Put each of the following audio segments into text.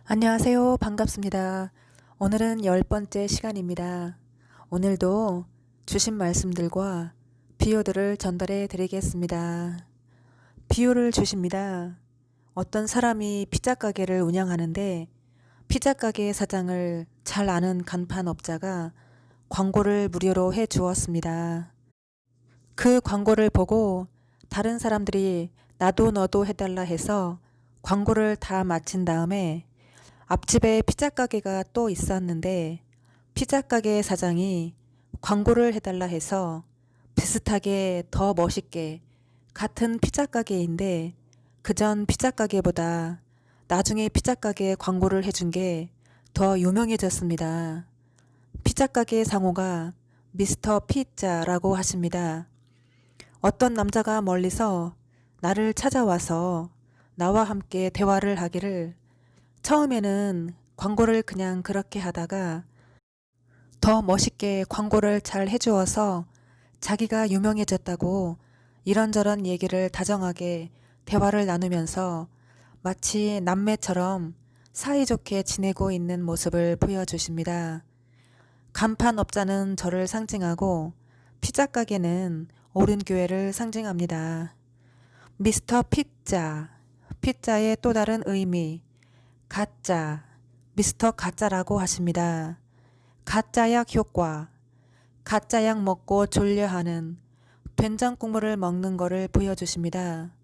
안녕하세요. 반갑습니다. 오늘은 10번째 시간입니다. 오늘도 주신 말씀들과 비유들을 전달해 드리겠습니다. 비유를 주십니다. 어떤 사람이 피자 가게를 운영하는데 피자 가게 사장을 잘 아는 간판업자가 광고를 무료로 해 주었습니다. 그 광고를 보고 다른 사람들이 나도 너도 해달라 해서 광고를 다 마친 다음에 앞집에 피자 가게가 또 있었는데 피자 가게 사장이 광고를 해달라 해서 비슷하게 더 멋있게 같은 피자 가게인데 그전 피자 가게보다 나중에 피자 가게 광고를 해준 게 더 유명해졌습니다. 피자 가게 상호가 미스터 피자라고 하십니다. 어떤 남자가 멀리서 나를 찾아와서 나와 함께 대화를 하기를 처음에는 광고를 그냥 그렇게 하다가 더 멋있게 광고를 잘 해주어서 자기가 유명해졌다고 이런저런 얘기를 다정하게 대화를 나누면서 마치 남매처럼 사이좋게 지내고 있는 모습을 보여주십니다. 간판업자는 저를 상징하고 피자 가게는 오륜교회를 상징합니다. 미스터 피자, 피자의 또 다른 의미, 가짜, 미스터 가짜라고 하십니다. 가짜약 효과, 가짜약 먹고 졸려하는 된장 국물을 먹는 거를 보여주십니다.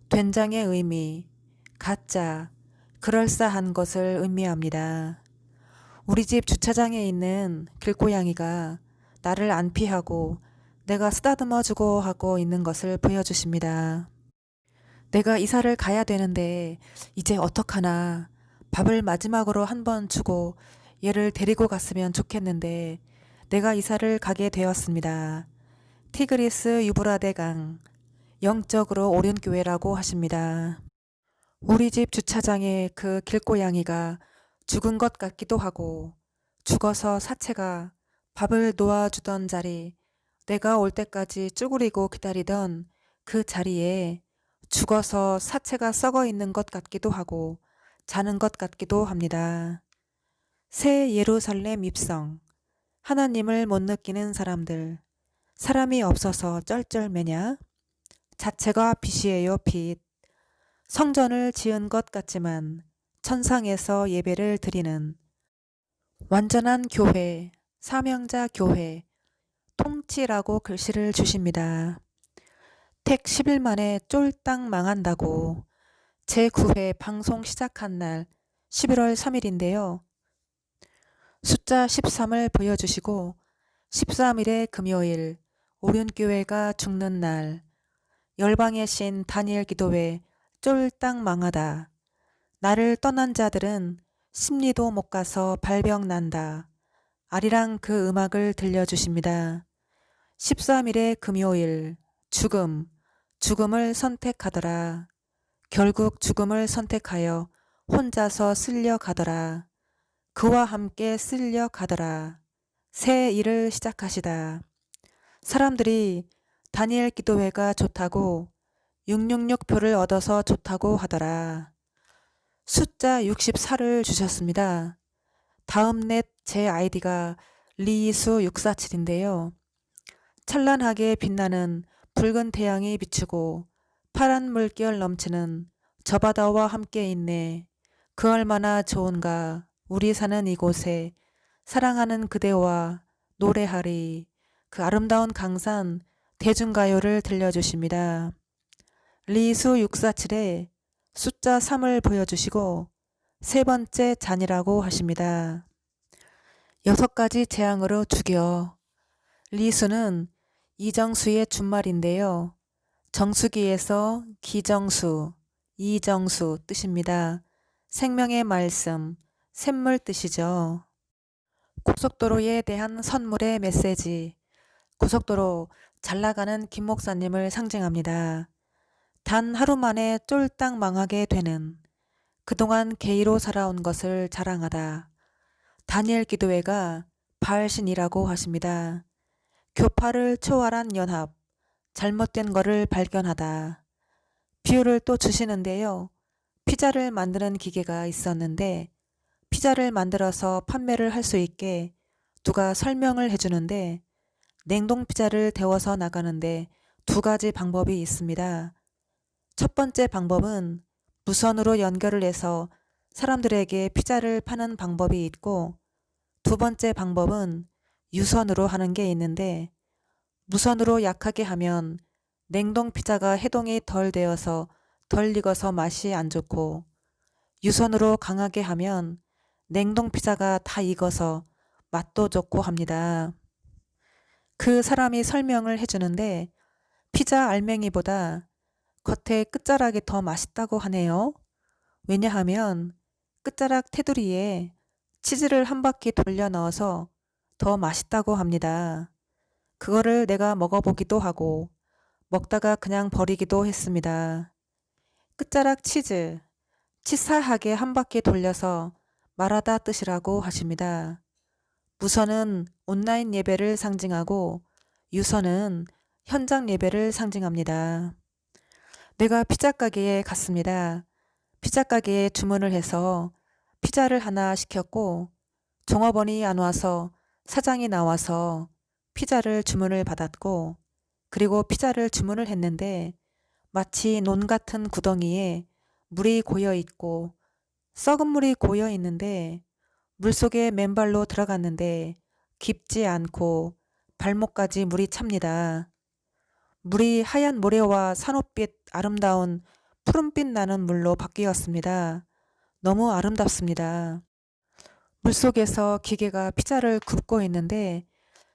된장의 의미, 가짜, 그럴싸한 것을 의미합니다. 우리 집 주차장에 있는 길고양이가 나를 안 피하고 내가 쓰다듬어 주고 하고 있는 것을 보여주십니다. 내가 이사를 가야 되는데 이제 어떡하나. 밥을 마지막으로 한 번 주고 얘를 데리고 갔으면 좋겠는데 내가 이사를 가게 되었습니다. 티그리스 유브라데강, 영적으로 오륜교회라고 하십니다. 우리 집 주차장에 그 길고양이가 죽은 것 같기도 하고 죽어서 사체가 밥을 놓아주던 자리, 내가 올 때까지 쭈그리고 기다리던 그 자리에 죽어서 사체가 썩어 있는 것 같기도 하고 자는 것 같기도 합니다. 새 예루살렘 입성, 하나님을 못 느끼는 사람들, 사람이 없어서 쩔쩔매냐? 자체가 빛이에요, 빛. 성전을 지은 것 같지만 천상에서 예배를 드리는 완전한 교회, 사명자 교회, 통치라고 글씨를 주십니다. 택 10일 만에 쫄딱 망한다고 제9회 방송 시작한 날 11월 3일인데요. 숫자 13을 보여주시고 13일의 금요일 오륜교회가 죽는 날 열방의 신 다니엘 기도회 쫄딱 망하다. 나를 떠난 자들은 심리도 못 가서 발병 난다. 아리랑 그 음악을 들려주십니다. 13일의 금요일 죽음, 죽음을 선택하더라. 결국 죽음을 선택하여 혼자서 쓸려가더라. 그와 함께 쓸려가더라. 새 일을 시작하시다. 사람들이 다니엘 기도회가 좋다고 666표를 얻어서 좋다고 하더라. 숫자 64를 주셨습니다. 다음 넷 제 아이디가 리이수 647인데요. 찬란하게 빛나는 붉은 태양이 비추고 파란 물결 넘치는 저 바다와 함께 있네. 그 얼마나 좋은가. 우리 사는 이곳에 사랑하는 그대와 노래하리. 그 아름다운 강산 대중가요를 들려주십니다. 리수 647에 숫자 3을 보여주시고 세 번째 잔이라고 하십니다. 6가지 재앙으로 죽여. 리수는 이정수의 준말인데요. 정수기에서 기정수, 이정수 뜻입니다. 생명의 말씀, 샘물 뜻이죠. 고속도로에 대한 선물의 메시지. 고속도로 잘 나가는 김 목사님을 상징합니다. 단 하루 만에 쫄딱 망하게 되는, 그동안 게이로 살아온 것을 자랑하다. 다니엘 기도회가 바알신이라고 하십니다. 교파를 초월한 연합, 잘못된 거를 발견하다. 비유를 또 주시는데요. 피자를 만드는 기계가 있었는데 피자를 만들어서 판매를 할 수 있게 누가 설명을 해주는데 냉동 피자를 데워서 나가는데 두 가지 방법이 있습니다. 첫 번째 방법은 무선으로 연결을 해서 사람들에게 피자를 파는 방법이 있고, 두 번째 방법은 유선으로 하는 게 있는데, 무선으로 약하게 하면 냉동 피자가 해동이 덜 되어서 덜 익어서 맛이 안 좋고, 유선으로 강하게 하면 냉동 피자가 다 익어서 맛도 좋고 합니다. 그 사람이 설명을 해주는데 피자 알맹이보다 겉에 끝자락이 더 맛있다고 하네요. 왜냐하면 끝자락 테두리에 치즈를 한 바퀴 돌려 넣어서 더 맛있다고 합니다. 그거를 내가 먹어보기도 하고 먹다가 그냥 버리기도 했습니다. 끝자락 치즈, 치사하게 한 바퀴 돌려서 말하다 뜻이라고 하십니다. 무선은 온라인 예배를 상징하고 유선은 현장 예배를 상징합니다. 내가 피자 가게에 갔습니다. 피자 가게에 주문을 해서 피자를 하나 시켰고 종업원이 안 와서 사장이 나와서 피자를 주문을 받았고, 그리고 피자를 주문을 했는데 마치 논 같은 구덩이에 물이 고여 있고 썩은 물이 고여 있는데 물속에 맨발로 들어갔는데 깊지 않고 발목까지 물이 찹니다. 물이 하얀 모래와 산호빛 아름다운 푸른빛 나는 물로 바뀌었습니다. 너무 아름답습니다. 물속에서 기계가 피자를 굽고 있는데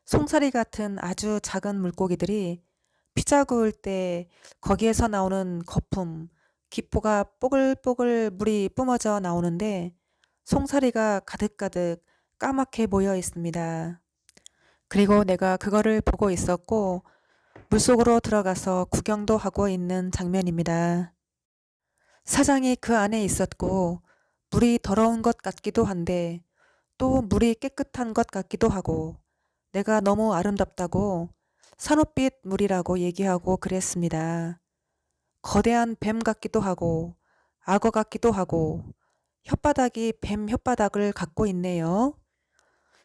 송사리 같은 아주 작은 물고기들이 피자 구울 때 거기에서 나오는 거품, 기포가 뽀글뽀글 물이 뿜어져 나오는데 송사리가 가득가득 까맣게 모여 있습니다. 그리고 내가 그거를 보고 있었고 물속으로 들어가서 구경도 하고 있는 장면입니다. 사장이 그 안에 있었고 물이 더러운 것 같기도 한데 또 물이 깨끗한 것 같기도 하고 내가 너무 아름답다고 산호빛 물이라고 얘기하고 그랬습니다. 거대한 뱀 같기도 하고 악어 같기도 하고 혓바닥이 뱀 혓바닥을 갖고 있네요.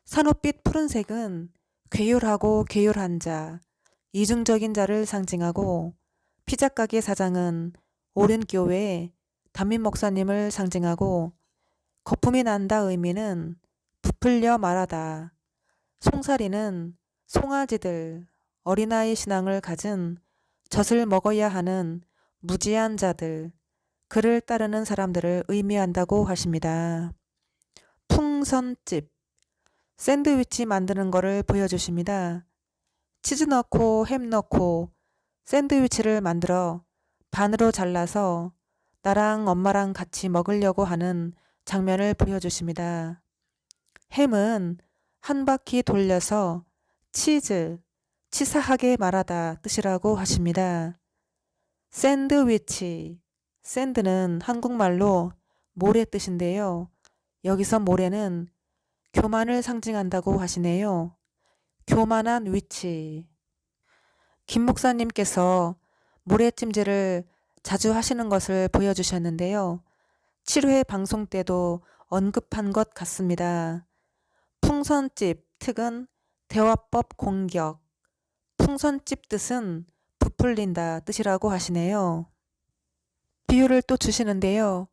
산호빛 푸른색은 괴율하고 괴율한 자, 이중적인 자를 상징하고, 피자 가게 사장은 오랜 교회 담임 목사님을 상징하고, 거품이 난다 의미는 부풀려 말하다, 송사리는 송아지들, 어린아이 신앙을 가진 젖을 먹어야 하는 무지한 자들, 그를 따르는 사람들을 의미한다고 하십니다. 풍선집, 샌드위치 만드는 거를 보여주십니다. 치즈 넣고 햄 넣고 샌드위치를 만들어 반으로 잘라서 나랑 엄마랑 같이 먹으려고 하는 장면을 보여주십니다. 햄은 한 바퀴 돌려서 치즈, 치사하게 말하다 뜻이라고 하십니다. 샌드위치, 샌드는 한국말로 모래 뜻인데요. 여기서 모래는 교만을 상징한다고 하시네요. 교만한 위치. 김 목사님께서 모래찜질을 자주 하시는 것을 보여주셨는데요. 7회 방송 때도 언급한 것 같습니다. 풍선집 특은 대화법 공격. 풍선집 뜻은 부풀린다 뜻이라고 하시네요. 비유를 또 주시는데요.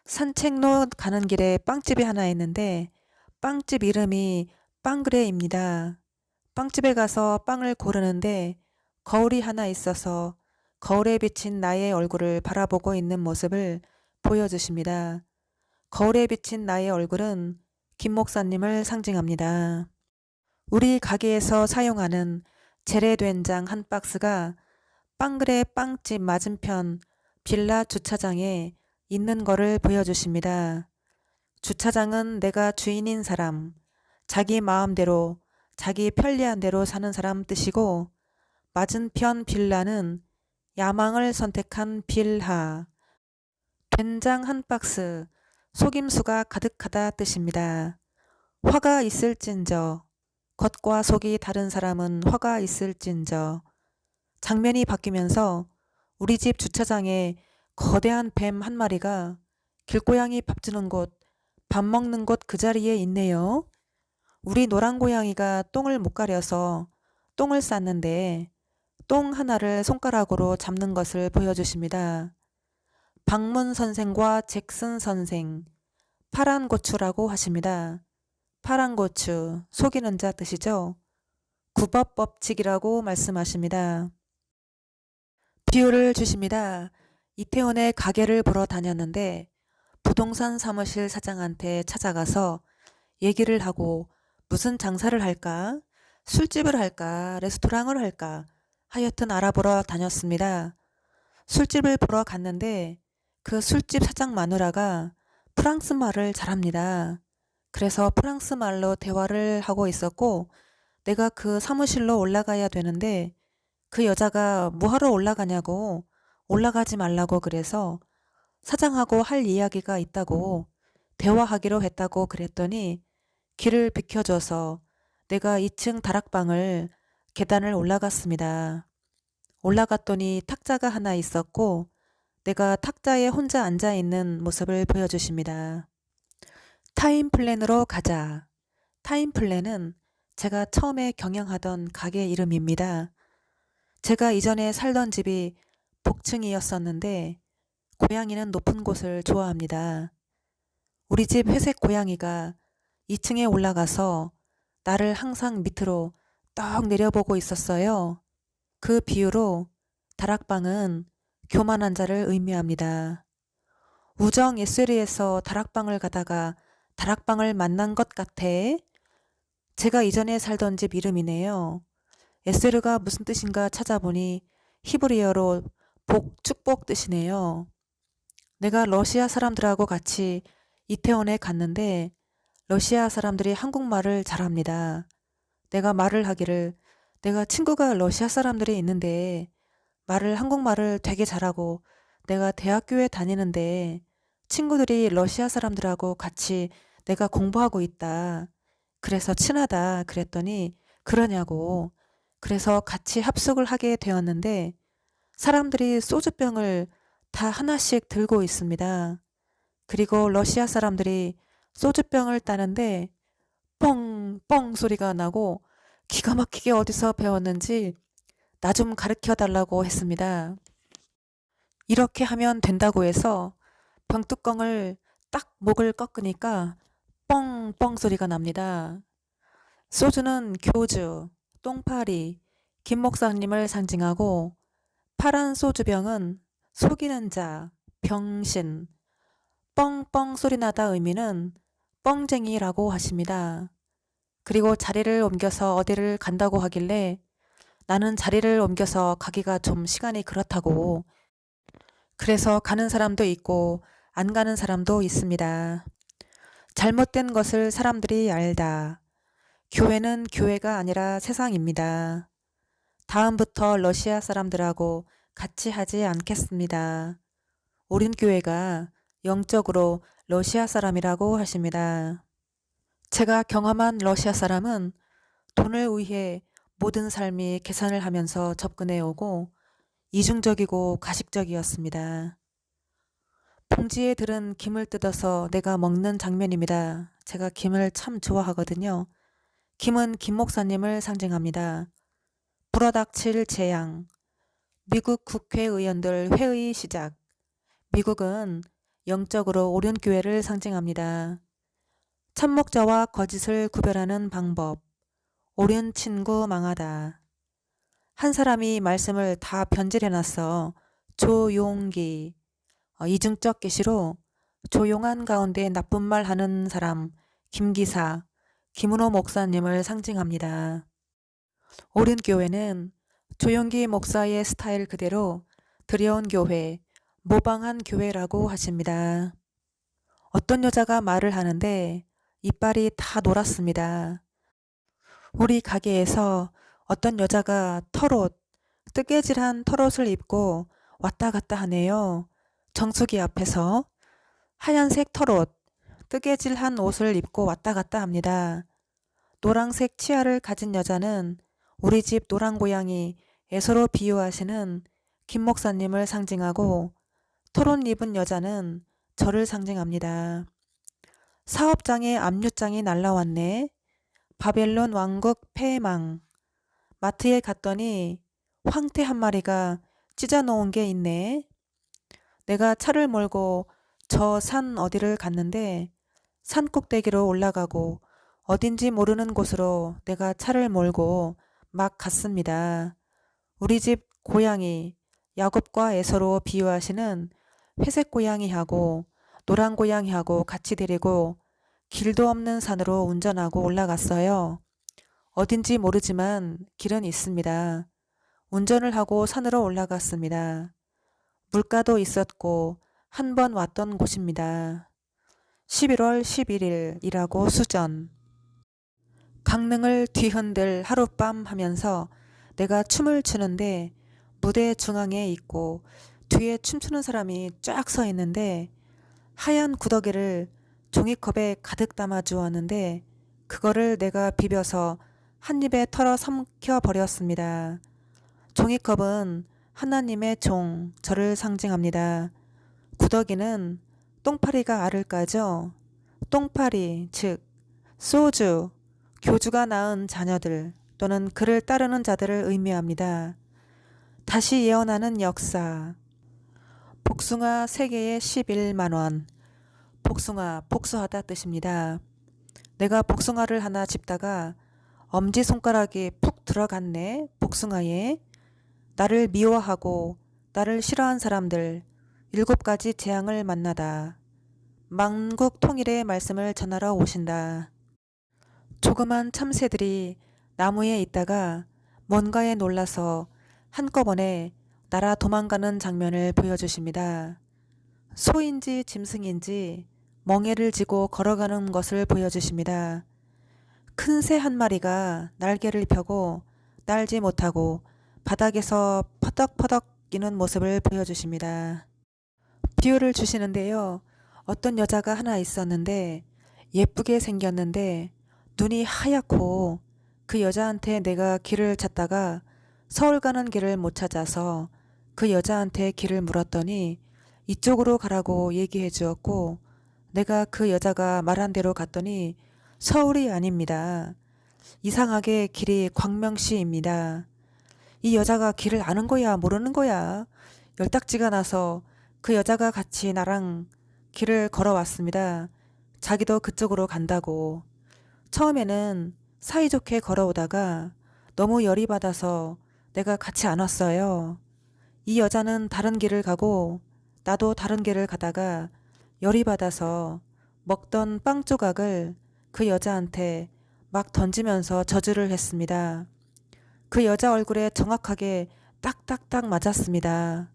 산책로 가는 길에 빵집이 하나 있는데 빵집 이름이 빵그레입니다. 빵집에 가서 빵을 고르는데 거울이 하나 있어서 거울에 비친 나의 얼굴을 바라보고 있는 모습을 보여주십니다. 거울에 비친 나의 얼굴은 김 목사님을 상징합니다. 우리 가게에서 사용하는 재래된장 한 박스가 빵그레 빵집 맞은편 빌라 주차장에 있는 거를 보여주십니다. 주차장은 내가 주인인 사람, 자기 마음대로 자기 편리한 대로 사는 사람 뜻이고, 맞은편 빌라는 야망을 선택한 빌하, 된장 한 박스, 속임수가 가득하다 뜻입니다. 화가 있을진저, 겉과 속이 다른 사람은 화가 있을진저. 장면이 바뀌면서 우리 집 주차장에 거대한 뱀 한 마리가 길고양이 밥 주는 곳 밥 먹는 곳 그 자리에 있네요. 우리 노란 고양이가 똥을 못 가려서 똥을 쌌는데 똥 하나를 손가락으로 잡는 것을 보여주십니다. 박문 선생과 잭슨 선생, 파란 고추라고 하십니다. 파란 고추, 속이는 자 뜻이죠. 구법 법칙이라고 말씀하십니다. 비유를 주십니다. 이태원에 가게를 보러 다녔는데 부동산 사무실 사장한테 찾아가서 얘기를 하고 무슨 장사를 할까? 술집을 할까? 레스토랑을 할까? 하여튼 알아보러 다녔습니다. 술집을 보러 갔는데 그 술집 사장 마누라가 프랑스 말을 잘합니다. 그래서 프랑스 말로 대화를 하고 있었고 내가 그 사무실로 올라가야 되는데 그 여자가 뭐하러 올라가냐고 올라가지 말라고 그래서 사장하고 할 이야기가 있다고 대화하기로 했다고 그랬더니 길을 비켜줘서 내가 2층 다락방을 계단을 올라갔습니다. 올라갔더니 탁자가 하나 있었고 내가 탁자에 혼자 앉아있는 모습을 보여주십니다. 타임플랜으로 가자. 타임플랜은 제가 처음에 경영하던 가게 이름입니다. 제가 이전에 살던 집이 복층이었었는데 고양이는 높은 곳을 좋아합니다. 우리 집 회색 고양이가 2층에 올라가서 나를 항상 밑으로 떡 내려보고 있었어요. 그 비유로 다락방은 교만한 자를 의미합니다. 우정 SL에서 다락방을 가다가 다락방을 만난 것 같아. 제가 이전에 살던 집 이름이네요. SL가 무슨 뜻인가 찾아보니 히브리어로 복, 축복 뜻이네요. 내가 러시아 사람들하고 같이 이태원에 갔는데 러시아 사람들이 한국말을 잘합니다. 내가 말을 하기를 내가 친구가 러시아 사람들이 있는데 말을 한국말을 되게 잘하고 내가 대학교에 다니는데 친구들이 러시아 사람들하고 같이 내가 공부하고 있다. 그래서 친하다 그랬더니 그러냐고. 그래서 같이 합숙을 하게 되었는데 사람들이 소주병을 다 하나씩 들고 있습니다. 그리고 러시아 사람들이 소주병을 따는데 뻥뻥 소리가 나고 기가 막히게 어디서 배웠는지 나 좀 가르쳐 달라고 했습니다. 이렇게 하면 된다고 해서 병뚜껑을 딱 목을 꺾으니까 뻥뻥 소리가 납니다. 소주는 교주, 똥파리, 김 목사님을 상징하고 파란 소주병은 속이는 자, 병신, 뻥뻥 소리 나다 의미는 뻥쟁이라고 하십니다. 그리고 자리를 옮겨서 어디를 간다고 하길래 나는 자리를 옮겨서 가기가 좀 시간이 그렇다고. 그래서 가는 사람도 있고 안 가는 사람도 있습니다. 잘못된 것을 사람들이 알다. 교회는 교회가 아니라 세상입니다. 다음부터 러시아 사람들하고 같이 하지 않겠습니다. 우린 교회가 영적으로 러시아 사람이라고 하십니다. 제가 경험한 러시아 사람은 돈을 위해 모든 삶이 계산을 하면서 접근해 오고 이중적이고 가식적이었습니다. 봉지에 들은 김을 뜯어서 내가 먹는 장면입니다. 제가 김을 참 좋아하거든요. 김은 김 목사님을 상징합니다. 불어닥칠 재앙, 미국 국회의원들 회의 시작. 미국은 영적으로 옳은 교회를 상징합니다. 참목자와 거짓을 구별하는 방법, 옳은 친구 망하다. 한 사람이 말씀을 다 변질해놨어. 조용기, 이중적 계시로 조용한 가운데 나쁜 말 하는 사람, 김기사, 김은호 목사님을 상징합니다. 옳은 교회는 조용기 목사의 스타일 그대로 들여온 교회, 모방한 교회라고 하십니다. 어떤 여자가 말을 하는데 이빨이 다 놀았습니다. 우리 가게에서 어떤 여자가 털옷, 뜨개질한 털옷을 입고 왔다 갔다 하네요. 정수기 앞에서 하얀색 털옷, 뜨개질한 옷을 입고 왔다 갔다 합니다. 노란색 치아를 가진 여자는 우리 집 노란 고양이 에서로 비유하시는 김 목사님을 상징하고 털옷 입은 여자는 저를 상징합니다. 사업장에 압류장이 날라왔네. 바벨론 왕국 패망. 마트에 갔더니 황태 한 마리가 찢어 놓은 게 있네. 내가 차를 몰고 저 산 어디를 갔는데 산 꼭대기로 올라가고 어딘지 모르는 곳으로 내가 차를 몰고 막 갔습니다. 우리 집 고양이 야곱과 에서로 비유하시는 회색 고양이하고 노란 고양이하고 같이 데리고 길도 없는 산으로 운전하고 올라갔어요. 어딘지 모르지만 길은 있습니다. 운전을 하고 산으로 올라갔습니다. 물가도 있었고 한 번 왔던 곳입니다. 11월 11일이라고 수전. 강릉을 뒤흔들 하룻밤 하면서 내가 춤을 추는데 무대 중앙에 있고 뒤에 춤추는 사람이 쫙 서 있는데 하얀 구더기를 종이컵에 가득 담아 주었는데 그거를 내가 비벼서 한 입에 털어 삼켜 버렸습니다. 종이컵은 하나님의 종, 저를 상징합니다. 구더기는 똥파리가 알을 까죠. 똥파리, 즉 소주, 교주가 낳은 자녀들 또는 그를 따르는 자들을 의미합니다. 다시 예언하는 역사. 복숭아 3개에 11만원. 복숭아, 복수하다 뜻입니다. 내가 복숭아를 하나 집다가 엄지손가락이 푹 들어갔네, 복숭아에. 나를 미워하고 나를 싫어한 사람들 7가지 재앙을 만나다. 만국 통일의 말씀을 전하러 오신다. 조그만 참새들이 나무에 있다가 뭔가에 놀라서 한꺼번에 날아 도망가는 장면을 보여주십니다. 소인지 짐승인지 멍에를 지고 걸어가는 것을 보여주십니다. 큰 새 한 마리가 날개를 펴고 날지 못하고 바닥에서 퍼덕퍼덕 뛰는 모습을 보여주십니다. 비유를 주시는데요. 어떤 여자가 하나 있었는데 예쁘게 생겼는데 눈이 하얗고 그 여자한테 내가 길을 찾다가 서울 가는 길을 못 찾아서 그 여자한테 길을 물었더니 이쪽으로 가라고 얘기해 주었고 내가 그 여자가 말한 대로 갔더니 서울이 아닙니다. 이상하게 길이 광명시입니다. 이 여자가 길을 아는 거야 모르는 거야. 열딱지가 나서 그 여자가 같이 나랑 길을 걸어왔습니다. 자기도 그쪽으로 간다고. 처음에는 사이좋게 걸어오다가 너무 열이 받아서 내가 같이 안 왔어요. 이 여자는 다른 길을 가고 나도 다른 길을 가다가 열이 받아서 먹던 빵 조각을 그 여자한테 막 던지면서 저주를 했습니다. 그 여자 얼굴에 정확하게 딱딱딱 맞았습니다.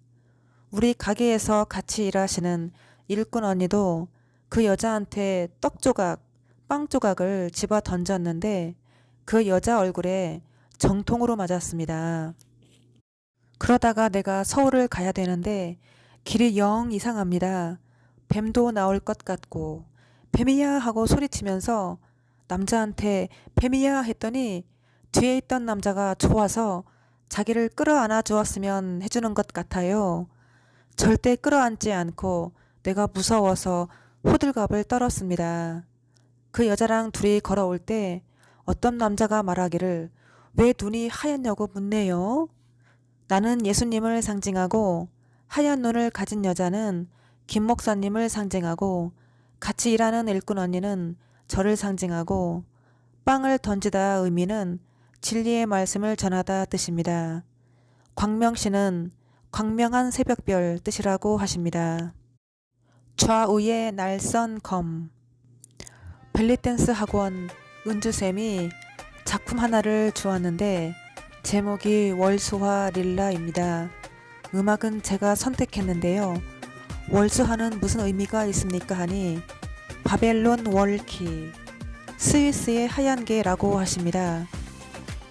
우리 가게에서 같이 일하시는 일꾼 언니도 그 여자한테 떡 조각, 빵 조각을 집어 던졌는데 그 여자 얼굴에 정통으로 맞았습니다. 그러다가 내가 서울을 가야 되는데 길이 영 이상합니다. 뱀도 나올 것 같고 뱀이야 하고 소리치면서 남자한테 뱀이야 했더니 뒤에 있던 남자가 좋아서 자기를 끌어안아 주었으면 해주는 것 같아요. 절대 끌어안지 않고 내가 무서워서 호들갑을 떨었습니다. 그 여자랑 둘이 걸어올 때 어떤 남자가 말하기를 왜 눈이 하얗냐고 묻네요. 나는 예수님을 상징하고 하얀 눈을 가진 여자는 김 목사님을 상징하고 같이 일하는 일꾼 언니는 저를 상징하고 빵을 던지다 의미는 진리의 말씀을 전하다 뜻입니다. 광명시는 광명한 새벽별 뜻이라고 하십니다. 좌우에 날선 검. 벨리댄스 학원 은주쌤이 작품 하나를 주었는데 제목이 월수화 릴라입니다. 음악은 제가 선택했는데요. 월수화는 무슨 의미가 있습니까 하니 바벨론 월키, 스위스의 하얀 개라고 하십니다.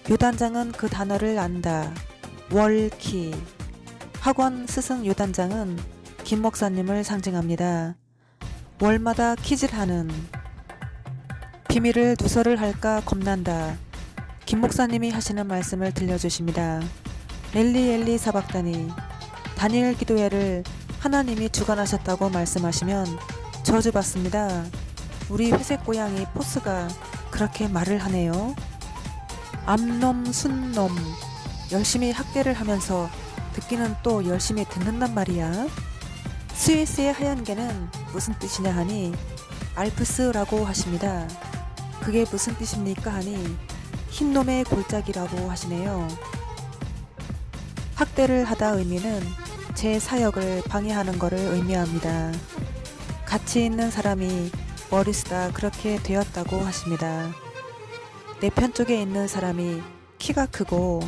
요단장은 그 단어를 안다. 월키. 학원 스승 요단장은 김 목사님을 상징합니다. 월마다 퀴즈를 하는. 비밀을 누설을 할까 겁난다. 김 목사님이 하시는 말씀을 들려주십니다. 엘리 사박다니. 다니엘 기도회를 하나님이 주관하셨다고 말씀하시면 저주받습니다. 우리 회색 고양이 포스가 그렇게 말을 하네요. 암놈 순놈 열심히 학대를 하면서 듣기는 또 열심히 듣는단 말이야. 스위스의 하얀 개는 무슨 뜻이냐 하니 알프스라고 하십니다. 그게 무슨 뜻입니까 하니 흰놈의 골짜기라고 하시네요. 학대를 하다 의미는 제 사역을 방해하는 것을 의미합니다. 같이 있는 사람이 머리 쓰다 그렇게 되었다고 하십니다. 내 편 쪽에 있는 사람이 키가 크고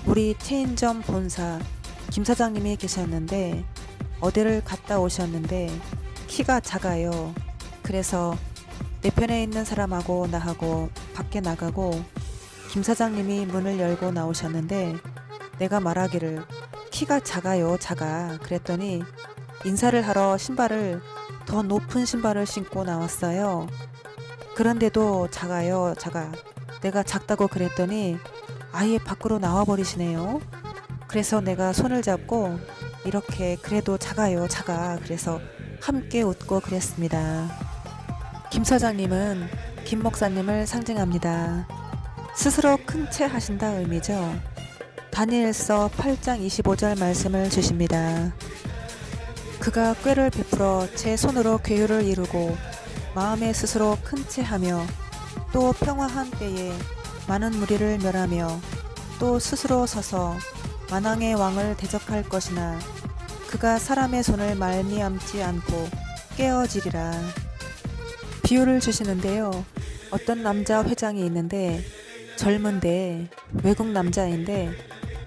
우리 체인점 본사 김 사장님이 계셨는데 어디를 갔다 오셨는데 키가 작아요. 그래서 내 편에 있는 사람하고 나하고 밖에 나가고 김 사장님이 문을 열고 나오셨는데 내가 말하기를 키가 작아요 작아 그랬더니 인사를 하러 신발을 더 높은 신발을 신고 나왔어요. 그런데도 작아요 작아 내가 작다고 그랬더니 아예 밖으로 나와 버리시네요. 그래서 내가 손을 잡고 이렇게 그래도 작아요 작아 그래서 함께 웃고 그랬습니다. 김 사장님은 김 목사님을 상징합니다. 스스로 큰 채 하신다 의미죠. 다니엘서 8장 25절 말씀을 주십니다. 그가 꾀를 베풀어 제 손으로 괴유를 이루고 마음에 스스로 큰 채 하며 또 평화한 때에 많은 무리를 멸하며 또 스스로 서서 만왕의 왕을 대적할 것이나 그가 사람의 손을 말미암지 않고 깨어지리라. 비유를 주시는데요. 어떤 남자 회장이 있는데 젊은데 외국 남자인데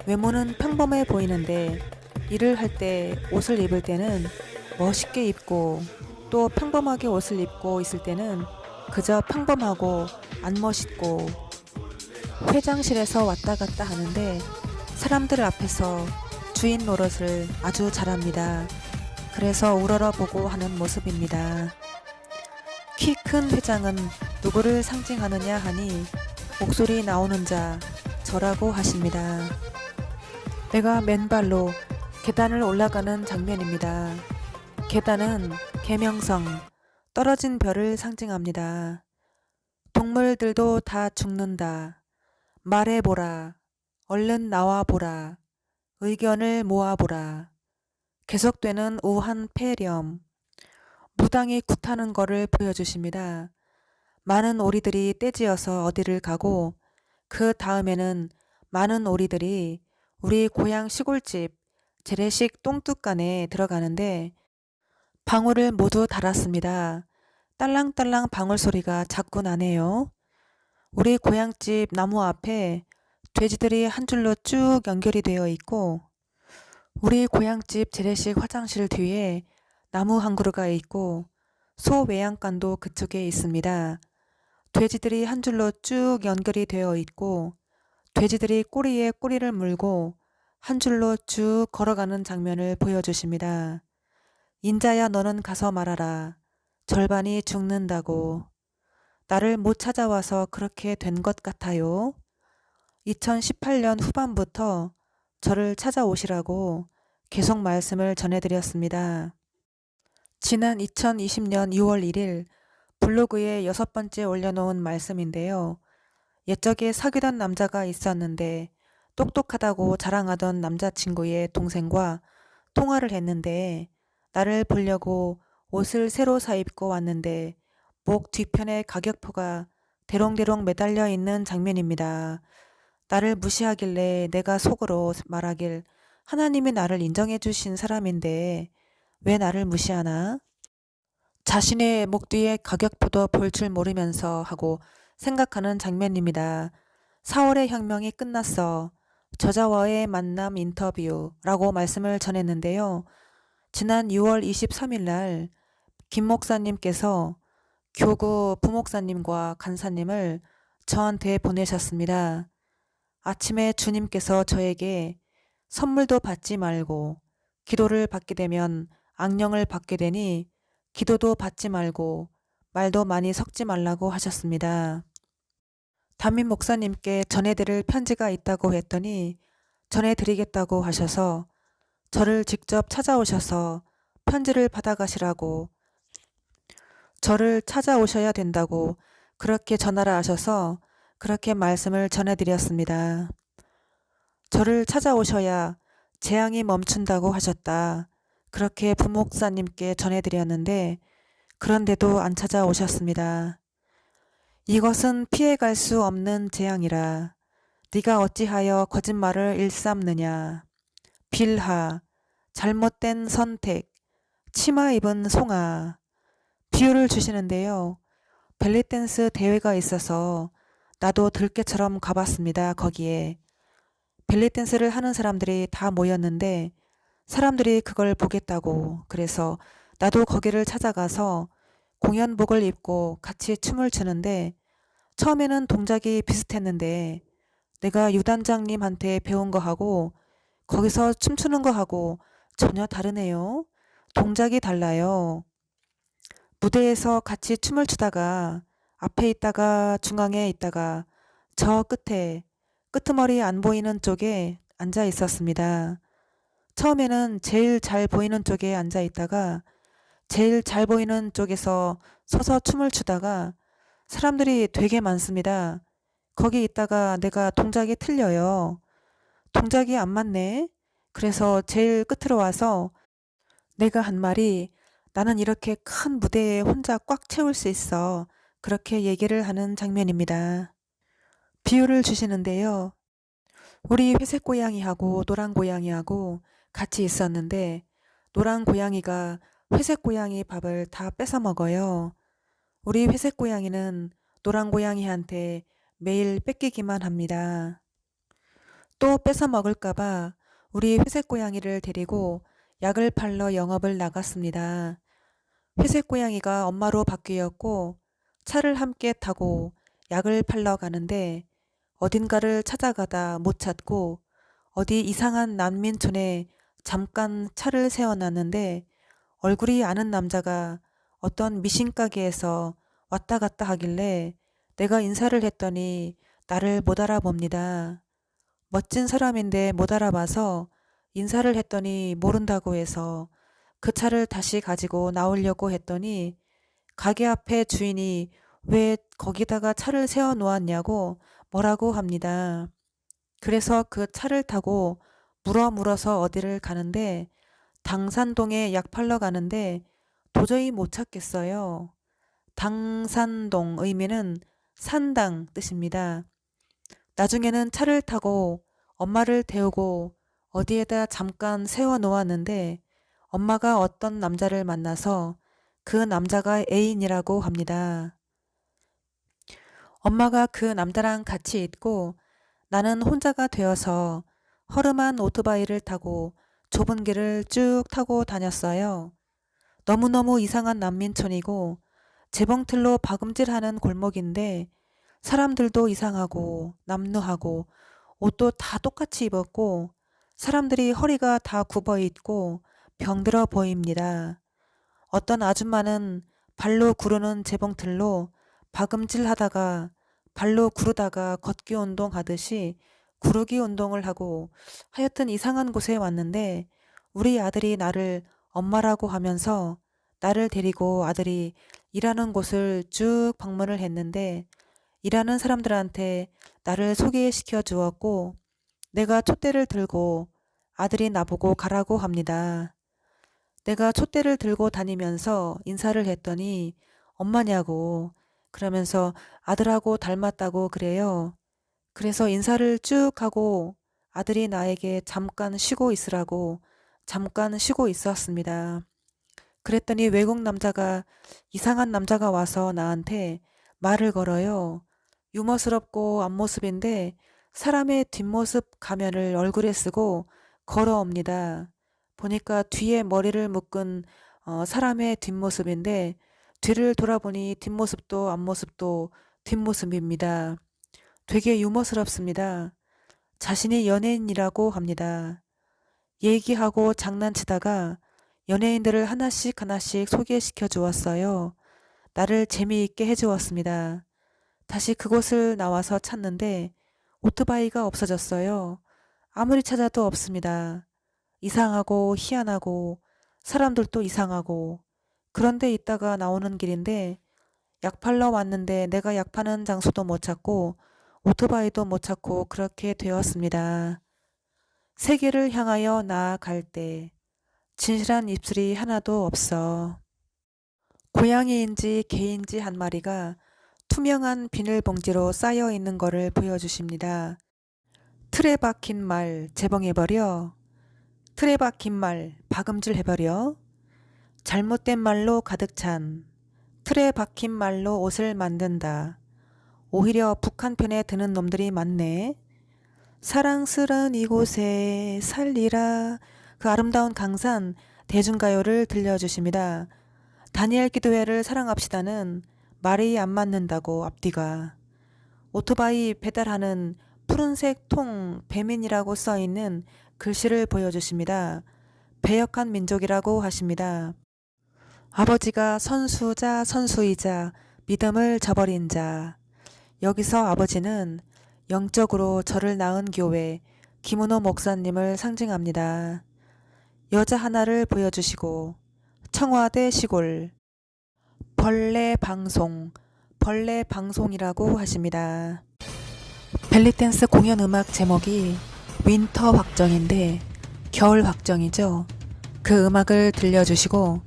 외모는 평범해 보이는데 일을 할 때 옷을 입을 때는 멋있게 입고 또 평범하게 옷을 입고 있을 때는 그저 평범하고 안 멋있고 회장실에서 왔다 갔다 하는데 사람들 앞에서 주인 노릇을 아주 잘합니다. 그래서 우러러보고 하는 모습입니다. 키 큰 회장은 누구를 상징하느냐 하니 목소리 나오는 자 저라고 하십니다. 내가 맨발로 계단을 올라가는 장면입니다. 계단은 계명성, 떨어진 별을 상징합니다. 동물들도 다 죽는다. 말해보라. 얼른 나와보라. 의견을 모아보라. 계속되는 우한 폐렴. 무당이 굿하는 거를 보여주십니다. 많은 오리들이 떼지어서 어디를 가고 그 다음에는 많은 오리들이 우리 고향 시골집 재래식 똥뚝간에 들어가는데 방울을 모두 달았습니다. 딸랑딸랑 방울 소리가 자꾸 나네요. 우리 고향집 나무 앞에 돼지들이 한 줄로 쭉 연결이 되어 있고 우리 고향집 재래식 화장실 뒤에 나무 한 그루가 있고 소 외양간도 그쪽에 있습니다. 돼지들이 한 줄로 쭉 연결이 되어 있고 돼지들이 꼬리에 꼬리를 물고 한 줄로 쭉 걸어가는 장면을 보여주십니다. 인자야 너는 가서 말하라. 절반이 죽는다고. 나를 못 찾아와서 그렇게 된 것 같아요. 2018년 후반부터 저를 찾아오시라고 계속 말씀을 전해드렸습니다. 지난 2020년 6월 1일 블로그에 6번째 올려놓은 말씀인데요. 옛적에 사귀던 남자가 있었는데 똑똑하다고 자랑하던 남자친구의 동생과 통화를 했는데 나를 보려고 옷을 새로 사입고 왔는데 목 뒤편에 가격표가 대롱대롱 매달려 있는 장면입니다. 나를 무시하길래 내가 속으로 말하길 하나님이 나를 인정해 주신 사람인데 왜 나를 무시하나? 자신의 목 뒤에 가격표도 볼 줄 모르면서 하고 생각하는 장면입니다. 4월의 혁명이 끝났어. 저자와의 만남 인터뷰라고 말씀을 전했는데요. 지난 6월 23일 날 김 목사님께서 교구 부목사님과 간사님을 저한테 보내셨습니다. 아침에 주님께서 저에게 선물도 받지 말고 기도를 받게 되면 악령을 받게 되니 기도도 받지 말고 말도 많이 섞지 말라고 하셨습니다. 담임 목사님께 전해드릴 편지가 있다고 했더니 전해드리겠다고 하셔서 저를 직접 찾아오셔서 편지를 받아가시라고 저를 찾아오셔야 된다고 그렇게 전화를 하셔서 그렇게 말씀을 전해드렸습니다. 저를 찾아오셔야 재앙이 멈춘다고 하셨다. 그렇게 부목사님께 전해드렸는데 그런데도 안 찾아오셨습니다. 이것은 피해갈 수 없는 재앙이라 네가 어찌하여 거짓말을 일삼느냐. 빌하, 잘못된 선택, 치마 입은 송아. 비유를 주시는데요. 벨리댄스 대회가 있어서 나도 들깨처럼 가봤습니다. 거기에 벨리댄스를 하는 사람들이 다 모였는데 사람들이 그걸 보겠다고 그래서 나도 거기를 찾아가서 공연복을 입고 같이 춤을 추는데 처음에는 동작이 비슷했는데 내가 유단장님한테 배운 거하고 거기서 춤추는 거하고 전혀 다르네요. 동작이 달라요. 무대에서 같이 춤을 추다가 앞에 있다가 중앙에 있다가 저 끝에 끄트머리 안 보이는 쪽에 앉아 있었습니다. 처음에는 제일 잘 보이는 쪽에 앉아 있다가 제일 잘 보이는 쪽에서 서서 춤을 추다가 사람들이 되게 많습니다. 거기 있다가 내가 동작이 틀려요. 동작이 안 맞네. 그래서 제일 끝으로 와서 내가 한 말이 나는 이렇게 큰 무대에 혼자 꽉 채울 수 있어. 그렇게 얘기를 하는 장면입니다. 비유를 주시는데요. 우리 회색 고양이하고 노란 고양이하고 같이 있었는데 노란 고양이가 회색 고양이 밥을 다 뺏어 먹어요. 우리 회색 고양이는 노란 고양이한테 매일 뺏기기만 합니다. 또 뺏어 먹을까봐 우리 회색 고양이를 데리고 약을 팔러 영업을 나갔습니다. 회색 고양이가 엄마로 바뀌었고 차를 함께 타고 약을 팔러 가는데 어딘가를 찾아가다 못 찾고 어디 이상한 난민촌에 잠깐 차를 세워놨는데 얼굴이 아는 남자가 어떤 미신가게에서 왔다 갔다 하길래 내가 인사를 했더니 나를 못 알아봅니다. 멋진 사람인데 못 알아봐서 인사를 했더니 모른다고 해서 그 차를 다시 가지고 나오려고 했더니 가게 앞에 주인이 왜 거기다가 차를 세워 놓았냐고 뭐라고 합니다. 그래서 그 차를 타고 물어서 어디를 가는데 당산동에 약 팔러 가는데 도저히 못 찾겠어요. 당산동 의미는 산당 뜻입니다. 나중에는 차를 타고 엄마를 태우고 어디에다 잠깐 세워 놓았는데 엄마가 어떤 남자를 만나서 그 남자가 애인이라고 합니다. 엄마가 그 남자랑 같이 있고 나는 혼자가 되어서 허름한 오토바이를 타고 좁은 길을 쭉 타고 다녔어요. 너무너무 이상한 난민촌이고 재봉틀로 박음질하는 골목인데 사람들도 이상하고 남루하고 옷도 다 똑같이 입었고 사람들이 허리가 다 굽어 있고 병들어 보입니다. 어떤 아줌마는 발로 구르는 재봉틀로 박음질 하다가 발로 구르다가 걷기 운동 하듯이 구르기 운동을 하고 하여튼 이상한 곳에 왔는데 우리 아들이 나를 엄마라고 하면서 나를 데리고 아들이 일하는 곳을 쭉 방문을 했는데 일하는 사람들한테 나를 소개시켜 주었고 내가 촛대를 들고 아들이 나보고 가라고 합니다. 내가 촛대를 들고 다니면서 인사를 했더니 엄마냐고 그러면서 아들하고 닮았다고 그래요. 그래서 인사를 쭉 하고 아들이 나에게 잠깐 쉬고 있으라고 잠깐 쉬고 있었습니다. 그랬더니 외국 남자가 이상한 남자가 와서 나한테 말을 걸어요. 유머스럽고 앞모습인데 사람의 뒷모습 가면을 얼굴에 쓰고 걸어옵니다. 보니까 뒤에 머리를 묶은 사람의 뒷모습인데 뒤를 돌아보니 뒷모습도 앞모습도 뒷모습입니다. 되게 유머스럽습니다. 자신이 연예인이라고 합니다. 얘기하고 장난치다가 연예인들을 하나씩 하나씩 소개시켜 주었어요. 나를 재미있게 해주었습니다. 다시 그곳을 나와서 찾는데 오토바이가 없어졌어요. 아무리 찾아도 없습니다. 이상하고 희한하고 사람들도 이상하고 그런데 있다가 나오는 길인데 약 팔러 왔는데 내가 약 파는 장소도 못 찾고 오토바이도 못 찾고 그렇게 되었습니다. 세계를 향하여 나아갈 때 진실한 입술이 하나도 없어. 고양이인지 개인지 한 마리가 투명한 비닐봉지로 쌓여 있는 거를 보여주십니다. 틀에 박힌 말 재봉해버려. 틀에 박힌 말 박음질 해버려. 잘못된 말로 가득 찬 틀에 박힌 말로 옷을 만든다. 오히려 북한 편에 드는 놈들이 많네. 사랑스런 이곳에 살리라. 그 아름다운 강산 대중가요를 들려주십니다. 다니엘 기도회를 사랑합시다는 말이 안 맞는다고 앞뒤가. 오토바이 배달하는 푸른색 통 배민이라고 써있는 글씨를 보여주십니다. 배역한 민족이라고 하십니다. 아버지가 선수자 선수이자 믿음을 저버린 자. 여기서 아버지는 영적으로 저를 낳은 교회 김은호 목사님을 상징합니다. 여자 하나를 보여주시고 청와대 시골 벌레 방송이라고 하십니다. 벨리댄스 공연 음악 제목이 윈터 확정인데 겨울 확정이죠. 그 음악을 들려주시고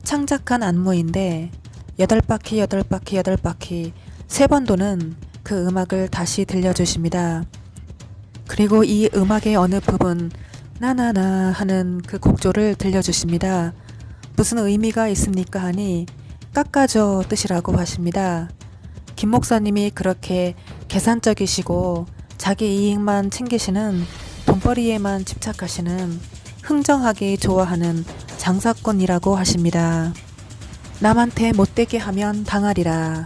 창작한 안무인데 8바퀴 3번 도는 그 음악을 다시 들려주십니다. 그리고 이 음악의 어느 부분 나나나 하는 그 곡조를 들려주십니다. 무슨 의미가 있습니까 하니 깎아줘 뜻이라고 하십니다. 김 목사님이 그렇게 계산적이시고 자기 이익만 챙기시는 돈벌이에만 집착하시는 흥정하기 좋아하는 장사꾼이라고 하십니다. 남한테 못되게 하면 당하리라.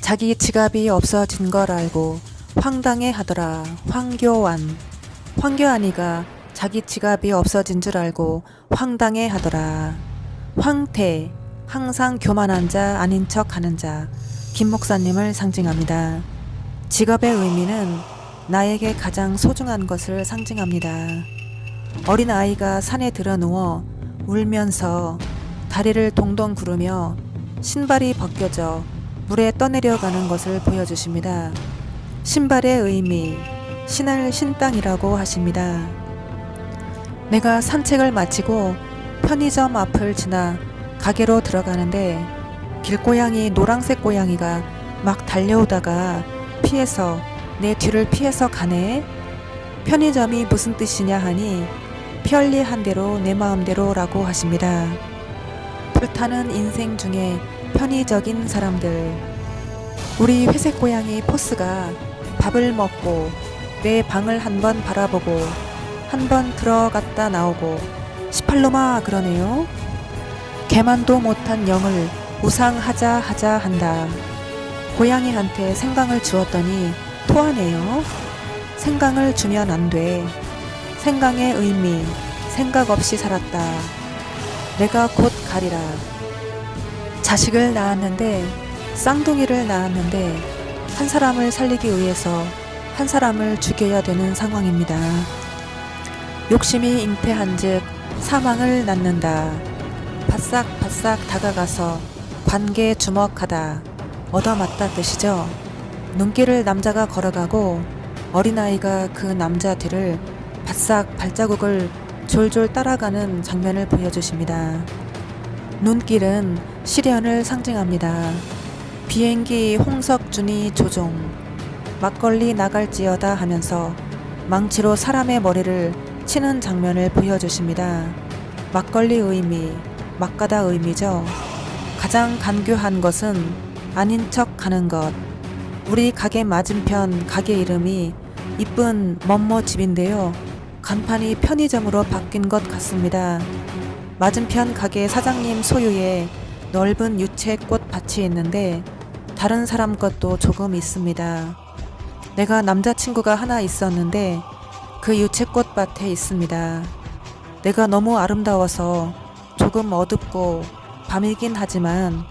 자기 지갑이 없어진 걸 알고 황당해 하더라. 황교안이가 자기 지갑이 없어진 줄 알고 황당해 하더라. 황태, 항상 교만한 자 아닌 척 하는 자 김 목사님을 상징합니다. 지갑의 의미는 나에게 가장 소중한 것을 상징합니다. 어린 아이가 산에 들어누워 울면서 다리를 동동 구르며 신발이 벗겨져 물에 떠내려가는 것을 보여주십니다. 신발의 의미, 신할 신땅이라고 하십니다. 내가 산책을 마치고 편의점 앞을 지나 가게로 들어가는데 길고양이 노란색 고양이가 막 달려오다가 피해서 내 뒤를 피해서 가네. 편의점이 무슨 뜻이냐 하니 편리한 대로 내 마음대로 라고 하십니다. 불타는 인생 중에 편의적인 사람들. 우리 회색 고양이 포스가 밥을 먹고 내 방을 한번 바라보고 한번 들어갔다 나오고 18놈아 그러네요. 개만도 못한 영을 우상하자 한다. 고양이한테 생강을 주었더니 토하네요. 생강을 주면 안 돼. 생강의 의미, 생각 없이 살았다. 내가 곧 가리라. 자식을 낳았는데 쌍둥이를 낳았는데 한 사람을 살리기 위해서 한 사람을 죽여야 되는 상황입니다. 욕심이 잉태한즉 사망을 낳는다. 바싹바싹 다가가서 관계 주먹하다. 얻어맞다 뜻이죠. 눈길을 남자가 걸어가고 어린아이가 그 남자 뒤를 바싹 발자국을 졸졸 따라가는 장면을 보여주십니다. 눈길은 시련을 상징합니다. 비행기 홍석준이 조종 막걸리 나갈지어다 하면서 망치로 사람의 머리를 치는 장면을 보여주십니다. 막걸리 의미, 막가다 의미죠. 가장 간교한 것은 아닌 척 하는 것. 우리 가게 맞은편 가게 이름이 이쁜 멋모 집인데요. 간판이 편의점으로 바뀐 것 같습니다. 맞은편 가게 사장님 소유의 넓은 유채꽃 밭이 있는데 다른 사람 것도 조금 있습니다. 내가 남자친구가 하나 있었는데 그 유채꽃 밭에 있습니다. 내가 너무 아름다워서 조금 어둡고 밤이긴 하지만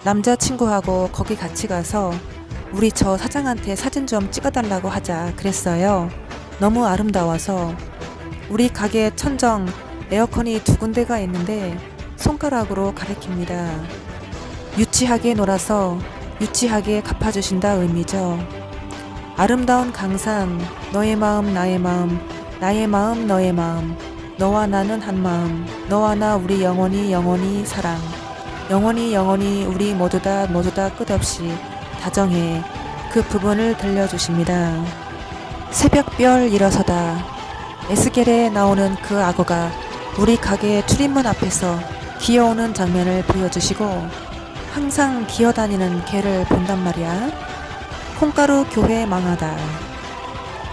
남자친구하고 거기 같이 가서 우리 저 사장한테 사진 좀 찍어달라고 하자 그랬어요. 너무 아름다워서. 우리 가게 천정 에어컨이 2군데가 있는데 손가락으로 가리킵니다. 유치하게 놀아서 유치하게 갚아주신다 의미죠. 아름다운 강산, 너의 마음 나의 마음, 나의 마음 너의 마음, 너와 나는 한 마음, 너와 나 우리 영원히 영원히 사랑, 영원히 영원히 우리 모두 다 끝없이 다정해. 그 부분을 들려주십니다. 새벽별 일어서다. 에스겔에 나오는 그 악어가 우리 가게 출입문 앞에서 기어오는 장면을 보여주시고 항상 기어다니는 개를 본단 말이야. 콩가루 교회 망하다.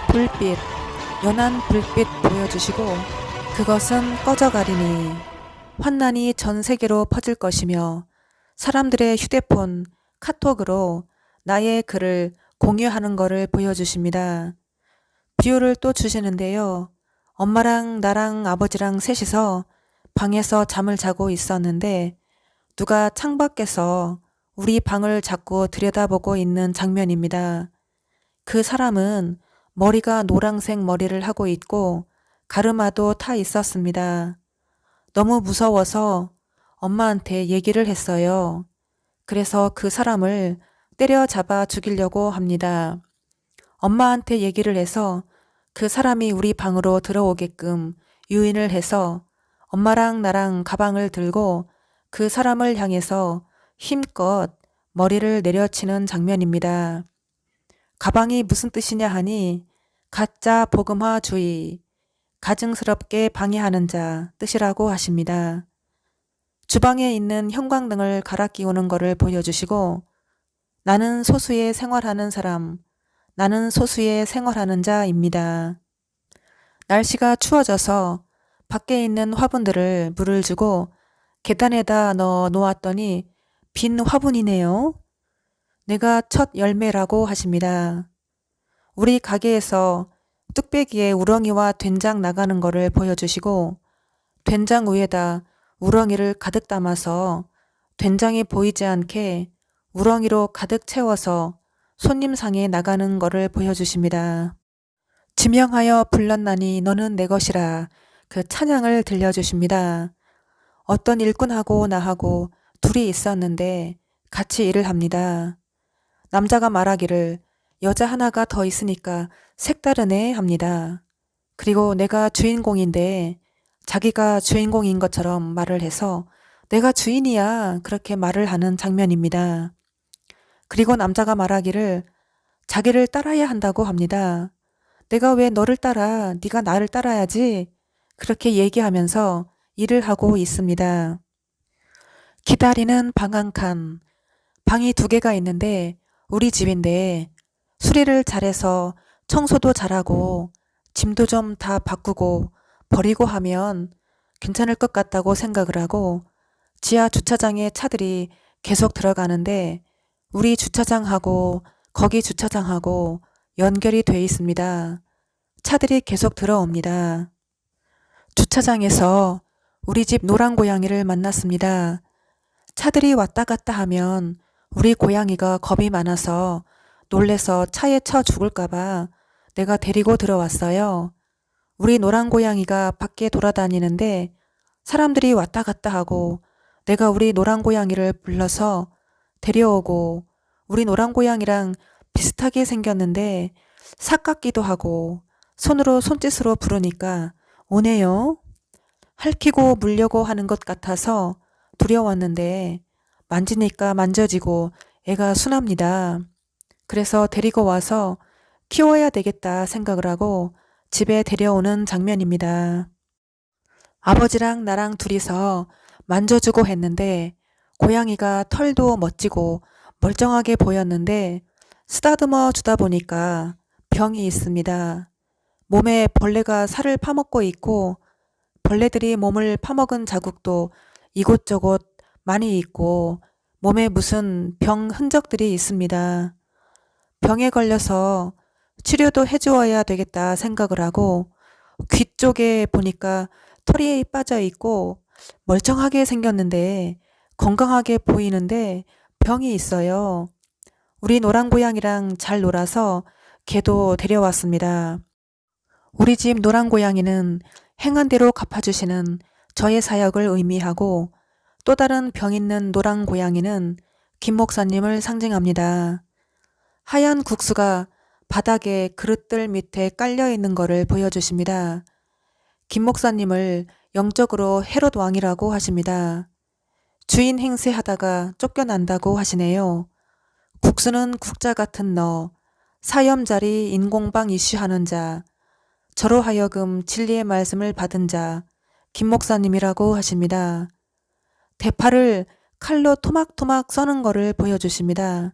불빛, 연한 불빛 보여주시고 그것은 꺼져가리니 환난이 전 세계로 퍼질 것이며 사람들의 휴대폰, 카톡으로 나의 글을 공유하는 것을 보여주십니다. 비유를 또 주시는데요. 엄마랑 나랑 아버지랑 셋이서 방에서 잠을 자고 있었는데 누가 창밖에서 우리 방을 자꾸 들여다보고 있는 장면입니다. 그 사람은 머리가 노란색 머리를 하고 있고 가르마도 타 있었습니다. 너무 무서워서 엄마한테 얘기를 했어요. 그래서 그 사람을 때려잡아 죽이려고 합니다. 엄마한테 얘기를 해서 그 사람이 우리 방으로 들어오게끔 유인을 해서 엄마랑 나랑 가방을 들고 그 사람을 향해서 힘껏 머리를 내려치는 장면입니다. 가방이 무슨 뜻이냐 하니 가짜 복음화주의, 가증스럽게 방해하는 자 뜻이라고 하십니다. 주방에 있는 형광등을 갈아 끼우는 것을 보여주시고 나는 소수의 생활하는 사람, 나는 소수의 생활하는 자입니다. 날씨가 추워져서 밖에 있는 화분들을 물을 주고 계단에다 넣어 놓았더니 빈 화분이네요. 내가 첫 열매라고 하십니다. 우리 가게에서 뚝배기에 우렁이와 된장 나가는 거를 보여주시고 된장 위에다 우렁이를 가득 담아서 된장이 보이지 않게 우렁이로 가득 채워서 손님상에 나가는 거를 보여주십니다. 지명하여 불렀나니 너는 내 것이라 그 찬양을 들려주십니다. 어떤 일꾼하고 나하고 둘이 있었는데 같이 일을 합니다. 남자가 말하기를 여자 하나가 더 있으니까 색다르네 합니다. 그리고 내가 주인공인데 자기가 주인공인 것처럼 말을 해서 내가 주인이야 그렇게 말을 하는 장면입니다. 그리고 남자가 말하기를 자기를 따라야 한다고 합니다. 내가 왜 너를 따라? 네가 나를 따라야지. 그렇게 얘기하면서 일을 하고 있습니다. 기다리는 방 한 칸. 방이 2개가 있는데 우리 집인데 수리를 잘해서 청소도 잘하고 짐도 좀 다 바꾸고 버리고 하면 괜찮을 것 같다고 생각을 하고 지하 주차장에 차들이 계속 들어가는데 우리 주차장하고 거기 주차장하고 연결이 돼 있습니다. 차들이 계속 들어옵니다. 주차장에서 우리 집 노란 고양이를 만났습니다. 차들이 왔다 갔다 하면 우리 고양이가 겁이 많아서 놀래서 차에 쳐 죽을까봐 내가 데리고 들어왔어요. 우리 노란 고양이가 밖에 돌아다니는데 사람들이 왔다 갔다 하고 내가 우리 노란 고양이를 불러서 데려오고 우리 노란 고양이랑 비슷하게 생겼는데 삭같기도 하고 손으로 손짓으로 부르니까 오네요. 핥히고 물려고 하는 것 같아서 두려웠는데 만지니까 만져지고 애가 순합니다. 그래서 데리고 와서 키워야 되겠다 생각을 하고 집에 데려오는 장면입니다. 아버지랑 나랑 둘이서 만져주고 했는데 고양이가 털도 멋지고 멀쩡하게 보였는데 쓰다듬어 주다 보니까 병이 있습니다. 몸에 벌레가 살을 파먹고 있고 벌레들이 몸을 파먹은 자국도 이곳저곳 많이 있고 몸에 무슨 병 흔적들이 있습니다. 병에 걸려서 치료도 해주어야 되겠다 생각을 하고 귀 쪽에 보니까 털이 빠져 있고 멀쩡하게 생겼는데 건강하게 보이는데 병이 있어요. 우리 노란 고양이랑 잘 놀아서 걔도 데려왔습니다. 우리 집 노란 고양이는 행한 대로 갚아주시는 저의 사역을 의미하고 또 다른 병 있는 노랑 고양이는 김 목사님을 상징합니다. 하얀 국수가 바닥에 그릇들 밑에 깔려 있는 것을 보여주십니다. 김 목사님을 영적으로 헤롯 왕이라고 하십니다. 주인 행세하다가 쫓겨난다고 하시네요. 국수는 국자 같은 너, 사염자리 인공방 이슈하는 자, 저로 하여금 진리의 말씀을 받은 자, 김 목사님이라고 하십니다. 대파를 칼로 토막토막 써는 것을 보여주십니다.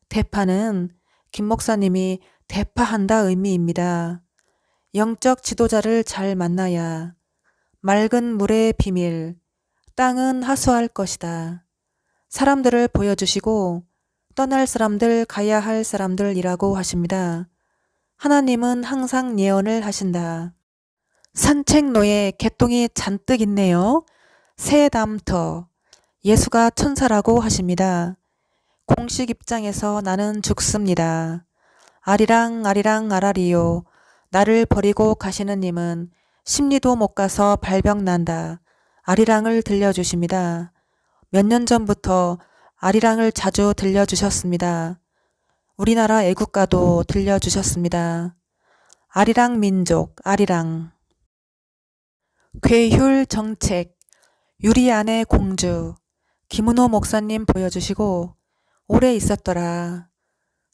대파는 김 목사님이 대파한다 의미입니다. 영적 지도자를 잘 만나야 맑은 물의 비밀, 땅은 하수할 것이다. 사람들을 보여주시고 떠날 사람들, 가야 할 사람들이라고 하십니다. 하나님은 항상 예언을 하신다. 산책로에 개똥이 잔뜩 있네요. 새 담터, 예수가 천사라고 하십니다. 공식 입장에서 나는 죽습니다. 아리랑 아리랑 아라리요. 나를 버리고 가시는 님은 심리도 못 가서 발병 난다. 아리랑을 들려주십니다. 몇 년 전부터 아리랑을 자주 들려주셨습니다. 우리나라 애국가도 들려주셨습니다. 아리랑 민족, 아리랑. 괴휼 정책, 유리안의 공주, 김은호 목사님 보여주시고 오래 있었더라.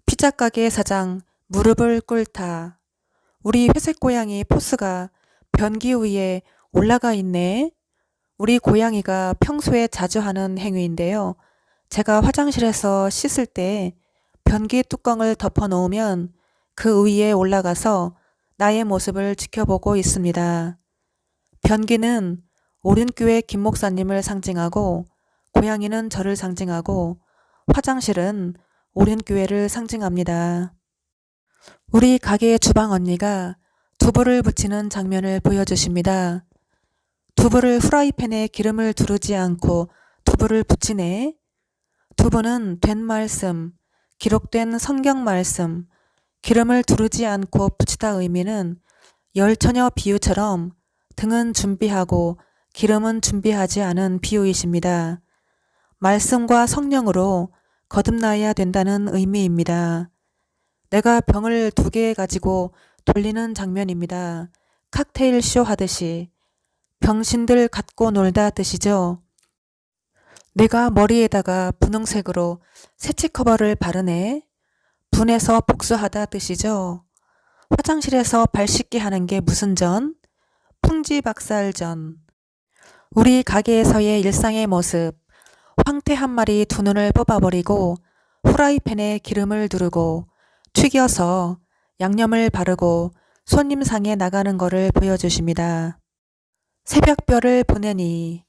피자가게 사장 무릎을 꿇다. 우리 회색 고양이 포스가 변기 위에 올라가 있네. 우리 고양이가 평소에 자주 하는 행위인데요. 제가 화장실에서 씻을 때 변기 뚜껑을 덮어 놓으면 그 위에 올라가서 나의 모습을 지켜보고 있습니다. 변기는 오륜교회 김 목사님을 상징하고 고양이는 저를 상징하고 화장실은 오륜교회를 상징합니다. 우리 가게의 주방 언니가 두부를 부치는 장면을 보여주십니다. 두부를 후라이팬에 기름을 두르지 않고 두부를 부치네. 두부는 된 말씀, 기록된 성경 말씀, 기름을 두르지 않고 부치다 의미는 열처녀 비유처럼 등은 준비하고 기름은 준비하지 않은 비유이십니다. 말씀과 성령으로 거듭나야 된다는 의미입니다. 내가 병을 2개 가지고 돌리는 장면입니다. 칵테일 쇼 하듯이. 병신들 갖고 놀다 뜻이죠. 내가 머리에다가 분홍색으로 새치 커버를 바르네. 분해서 복수하다 뜻이죠. 화장실에서 발 씻기 하는 게 무슨 전? 풍지박살전. 우리 가게에서의 일상의 모습. 황태 한 마리 2눈을 뽑아버리고 후라이팬에 기름을 두르고 튀겨서 양념을 바르고 손님상에 나가는 것을 보여주십니다. 새벽별을 보내니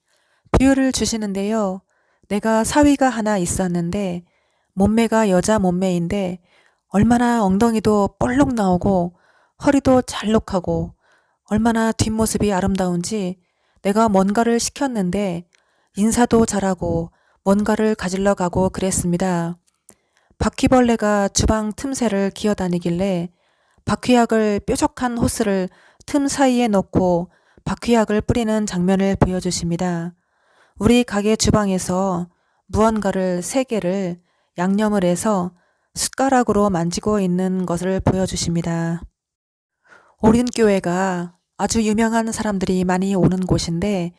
비유를 주시는데요. 내가 사위가 하나 있었는데 몸매가 여자 몸매인데 얼마나 엉덩이도 볼록 나오고 허리도 잘록하고 얼마나 뒷모습이 아름다운지 내가 뭔가를 시켰는데 인사도 잘하고 뭔가를 가지러 가고 그랬습니다. 바퀴벌레가 주방 틈새를 기어다니길래 바퀴약을 뾰족한 호스를 틈 사이에 넣고 바퀴약을 뿌리는 장면을 보여주십니다. 우리 가게 주방에서 무언가를 3개를 양념을 해서 숟가락으로 만지고 있는 것을 보여주십니다. 오륜교회가 아주 유명한 사람들이 많이 오는 곳인데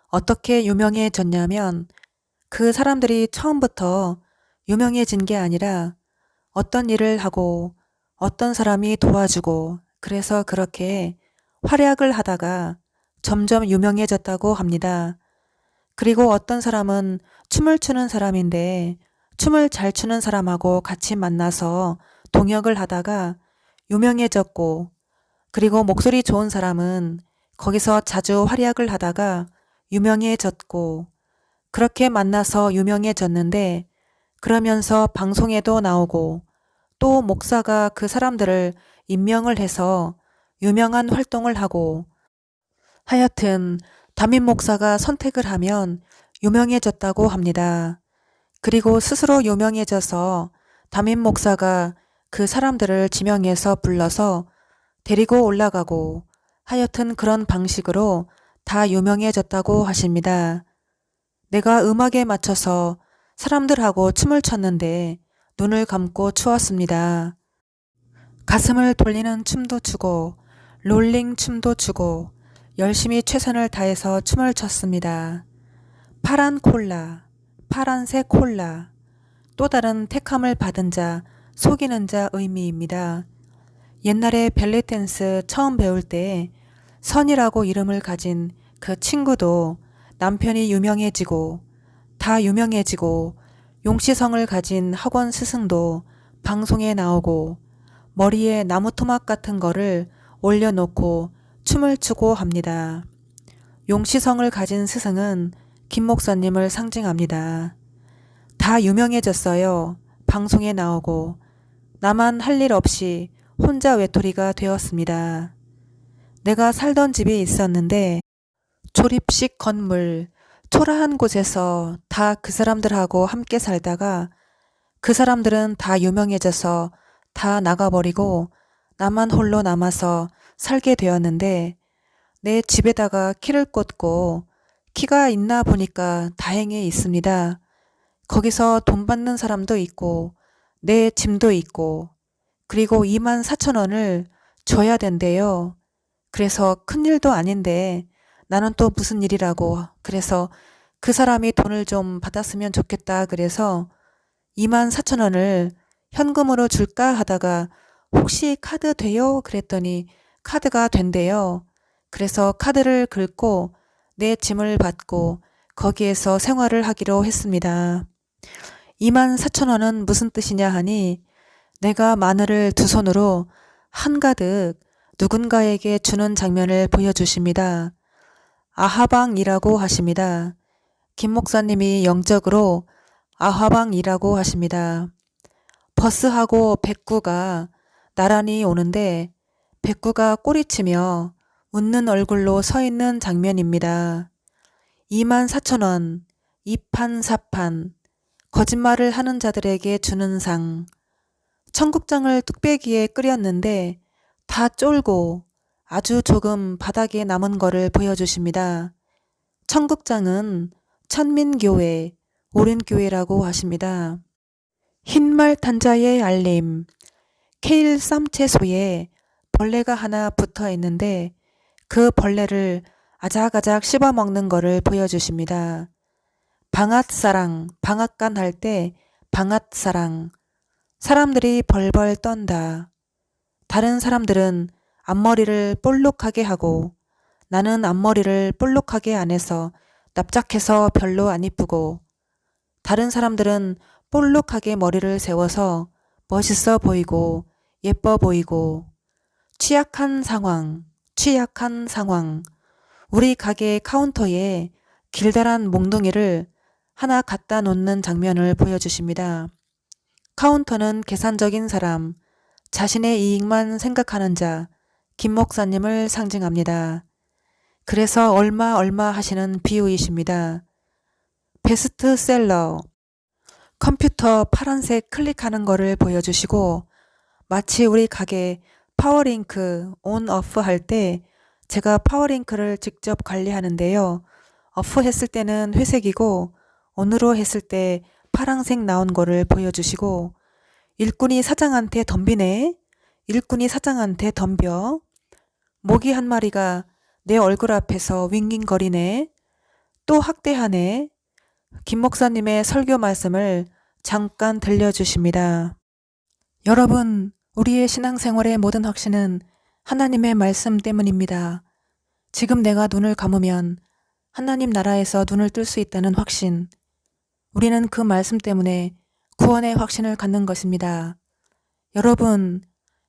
어떻게 유명해졌냐면 그 사람들이 처음부터 유명해진 게 아니라 어떤 일을 하고 어떤 사람이 도와주고 그래서 그렇게 활약을 하다가 점점 유명해졌다고 합니다. 그리고 어떤 사람은 춤을 추는 사람인데 춤을 잘 추는 사람하고 같이 만나서 동역을 하다가 유명해졌고 그리고 목소리 좋은 사람은 거기서 자주 활약을 하다가 유명해졌고 그렇게 만나서 유명해졌는데 그러면서 방송에도 나오고 또 목사가 그 사람들을 임명을 해서 유명한 활동을 하고 하여튼 담임 목사가 선택을 하면 유명해졌다고 합니다. 그리고 스스로 유명해져서 담임 목사가 그 사람들을 지명해서 불러서 데리고 올라가고 하여튼 그런 방식으로 다 유명해졌다고 하십니다. 내가 음악에 맞춰서 사람들하고 춤을 췄는데 눈을 감고 추었습니다. 가슴을 돌리는 춤도 추고 롤링 춤도 추고 열심히 최선을 다해서 춤을 췄습니다. 파란 콜라, 파란색 콜라, 또 다른 택함을 받은 자, 속이는 자 의미입니다. 옛날에 벨리 댄스 처음 배울 때 선이라고 이름을 가진 그 친구도 남편이 유명해지고 다 유명해지고 용시성을 가진 학원 스승도 방송에 나오고 머리에 나무 토막 같은 거를 올려놓고 춤을 추고 합니다. 용시성을 가진 스승은 김 목사님을 상징합니다. 다 유명해졌어요. 방송에 나오고 나만 할 일 없이 혼자 외톨이가 되었습니다. 내가 살던 집이 있었는데 조립식 건물, 초라한 곳에서 다 그 사람들하고 함께 살다가 그 사람들은 다 유명해져서 다 나가버리고 나만 홀로 남아서 살게 되었는데 내 집에다가 키를 꽂고 키가 있나 보니까 다행히 있습니다. 거기서 돈 받는 사람도 있고 내 짐도 있고 그리고 24,000원을 줘야 된대요. 그래서 큰일도 아닌데 나는 또 무슨 일이라고 그래서 그 사람이 돈을 좀 받았으면 좋겠다 그래서 24,000원을 현금으로 줄까 하다가 혹시 카드 돼요? 그랬더니 카드가 된대요. 그래서 카드를 긁고 내 짐을 받고 거기에서 생활을 하기로 했습니다. 24,000원은 무슨 뜻이냐 하니 내가 마늘을 두 손으로 한가득 누군가에게 주는 장면을 보여주십니다. 아하방이라고 하십니다. 김 목사님이 영적으로 아하방이라고 하십니다. 버스하고 백구가 나란히 오는데 백구가 꼬리치며 웃는 얼굴로 서 있는 장면입니다. 24,000원, 이판사판, 거짓말을 하는 자들에게 주는 상. 청국장을 뚝배기에 끓였는데 다 쫄고 아주 조금 바닥에 남은 거를 보여주십니다. 청국장은 천민교회, 오륜교회라고 하십니다. 흰말 단자의 알림, 케일 쌈채소에 벌레가 하나 붙어 있는데 그 벌레를 아작아작 씹어먹는 거를 보여주십니다. 방앗사랑, 방앗간 할 때 방앗사랑, 사람들이 벌벌 떤다. 다른 사람들은 앞머리를 볼록하게 하고 나는 앞머리를 볼록하게 안 해서 납작해서 별로 안 이쁘고 다른 사람들은 볼록하게 머리를 세워서 멋있어 보이고 예뻐 보이고 취약한 상황, 취약한 상황. 우리 가게 카운터에 길다란 몽둥이를 하나 갖다 놓는 장면을 보여주십니다. 카운터는 계산적인 사람, 자신의 이익만 생각하는 자, 김 목사님을 상징합니다. 그래서 얼마 하시는 비유이십니다. 베스트셀러, 컴퓨터 파란색 클릭하는 거를 보여주시고 마치 우리 가게 파워링크 온 오프 할 때 제가 파워링크를 직접 관리하는데요. 오프 했을 때는 회색이고 온으로 했을 때 파란색 나온 거를 보여주시고 일꾼이 사장한테 덤비네. 일꾼이 사장한테 덤벼. 모기 한 마리가 내 얼굴 앞에서 윙윙거리네. 또 학대하네. 김 목사님의 설교 말씀을 잠깐 들려주십니다. 여러분, 우리의 신앙생활의 모든 확신은 하나님의 말씀 때문입니다. 지금 내가 눈을 감으면 하나님 나라에서 눈을 뜰 수 있다는 확신. 우리는 그 말씀 때문에 구원의 확신을 갖는 것입니다. 여러분,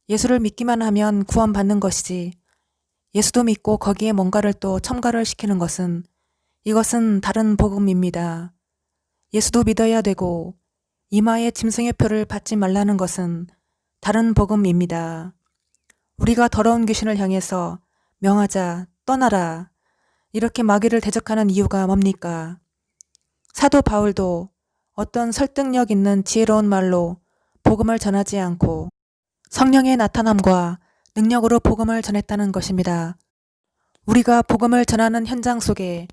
예수를 믿기만 하면 구원받는 것이지 예수도 믿고 거기에 뭔가를 또 첨가를 시키는 것은 이것은 다른 복음입니다. 예수도 믿어야 되고 이마에 짐승의 표를 받지 말라는 것은 다른 복음입니다. 우리가 더러운 귀신을 향해서 명하자, 떠나라 이렇게 마귀를 대적하는 이유가 뭡니까? 사도 바울도 어떤 설득력 있는 지혜로운 말로 복음을 전하지 않고 성령의 나타남과 능력으로 복음을 전했다는 것입니다. 우리가 복음을 전하는 현장 속에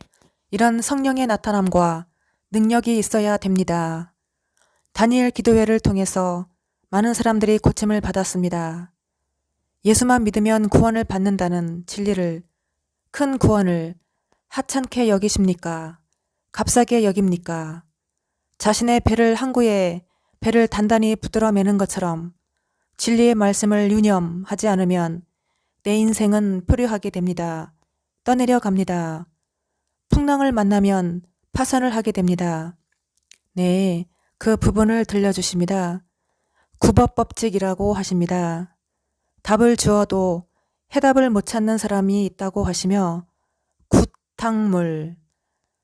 이런 성령의 나타남과 능력이 있어야 됩니다. 다니엘 기도회를 통해서 많은 사람들이 고침을 받았습니다. 예수만 믿으면 구원을 받는다는 진리를, 큰 구원을 하찮게 여기십니까? 값싸게 여깁니까? 자신의 배를 항구에 배를 단단히 붙들어 매는 것처럼 진리의 말씀을 유념하지 않으면 내 인생은 표류하게 됩니다. 떠내려 갑니다. 풍랑을 만나면 파산을 하게 됩니다. 네, 그 부분을 들려주십니다. 구법법칙이라고 하십니다. 답을 주어도 해답을 못 찾는 사람이 있다고 하시며 굿탕물,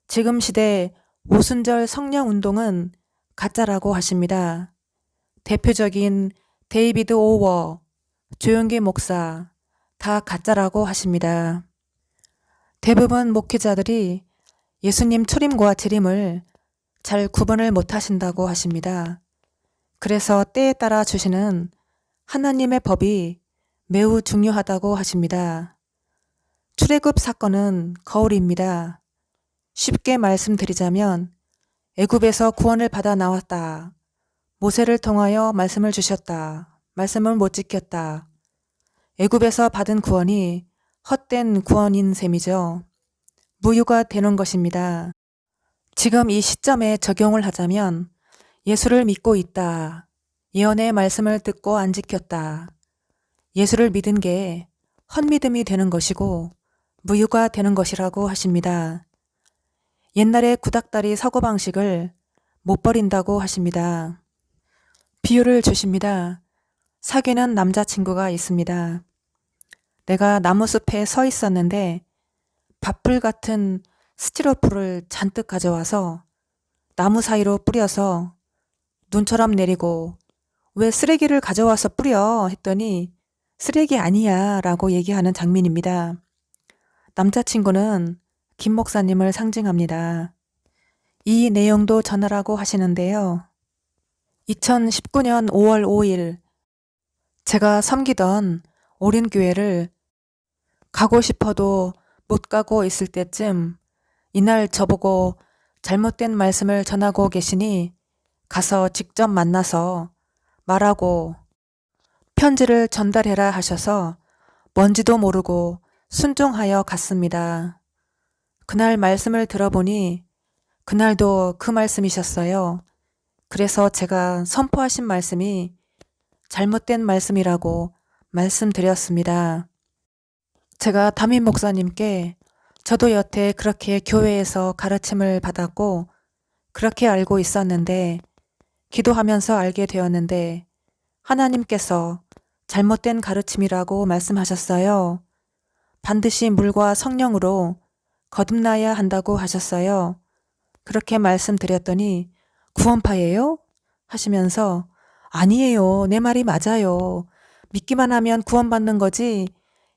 지금 시대 오순절 성령운동은 가짜라고 하십니다. 대표적인 데이비드 오워, 조용기 목사 다 가짜라고 하십니다. 대부분 목회자들이 예수님 초림과 재림을 잘 구분을 못하신다고 하십니다. 그래서 때에 따라 주시는 하나님의 법이 매우 중요하다고 하십니다. 출애굽 사건은 거울입니다. 쉽게 말씀드리자면 애굽에서 구원을 받아 나왔다. 모세를 통하여 말씀을 주셨다. 말씀을 못 지켰다. 애굽에서 받은 구원이 헛된 구원인 셈이죠. 무효가 되는 것입니다. 지금 이 시점에 적용을 하자면 예수를 믿고 있다. 예언의 말씀을 듣고 안 지켰다. 예수를 믿은 게 헛믿음이 되는 것이고 무효가 되는 것이라고 하십니다. 옛날의 구닥다리 사고방식을 못 버린다고 하십니다. 비유를 주십니다. 사귀는 남자친구가 있습니다. 내가 나무숲에 서 있었는데 밥풀 같은 스티로폼을 잔뜩 가져와서 나무 사이로 뿌려서 눈처럼 내리고 왜 쓰레기를 가져와서 뿌려 했더니 쓰레기 아니야 라고 얘기하는 장면입니다. 남자친구는 김 목사님을 상징합니다. 이 내용도 전하라고 하시는데요. 2019년 5월 5일 제가 섬기던 오륜교회를 가고 싶어도 못 가고 있을 때쯤 이날 저보고 잘못된 말씀을 전하고 계시니 가서 직접 만나서 말하고 편지를 전달해라 하셔서 뭔지도 모르고 순종하여 갔습니다. 그날 말씀을 들어보니 그날도 그 말씀이셨어요. 그래서 제가 선포하신 말씀이 잘못된 말씀이라고 말씀드렸습니다. 제가 담임 목사님께 저도 여태 그렇게 교회에서 가르침을 받았고 그렇게 알고 있었는데 기도하면서 알게 되었는데 하나님께서 잘못된 가르침이라고 말씀하셨어요. 반드시 물과 성령으로 거듭나야 한다고 하셨어요. 그렇게 말씀드렸더니 구원파예요? 하시면서 아니에요. 내 말이 맞아요. 믿기만 하면 구원받는 거지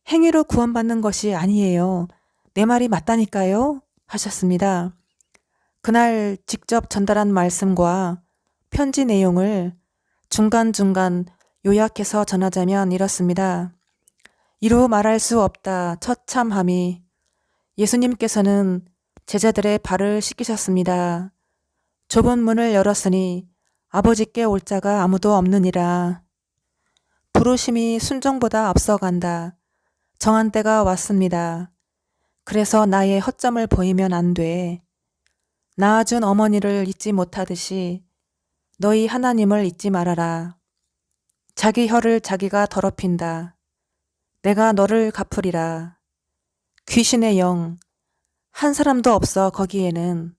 행위로 구원받는 것이 아니에요. 내 말이 맞다니까요? 하셨습니다. 그날 직접 전달한 말씀과 편지 내용을 중간중간 요약해서 전하자면 이렇습니다. 이루 말할 수 없다. 처참함이 예수님께서는 제자들의 발을 씻기셨습니다. 좁은 문을 열었으니 아버지께 올 자가 아무도 없느니라. 부르심이 순종보다 앞서간다. 정한 때가 왔습니다. 그래서 나의 허점을 보이면 안 돼. 낳아준 어머니를 잊지 못하듯이 너희 하나님을 잊지 말아라. 자기 혀를 자기가 더럽힌다. 내가 너를 갚으리라. 귀신의 영, 한 사람도 없어 거기에는.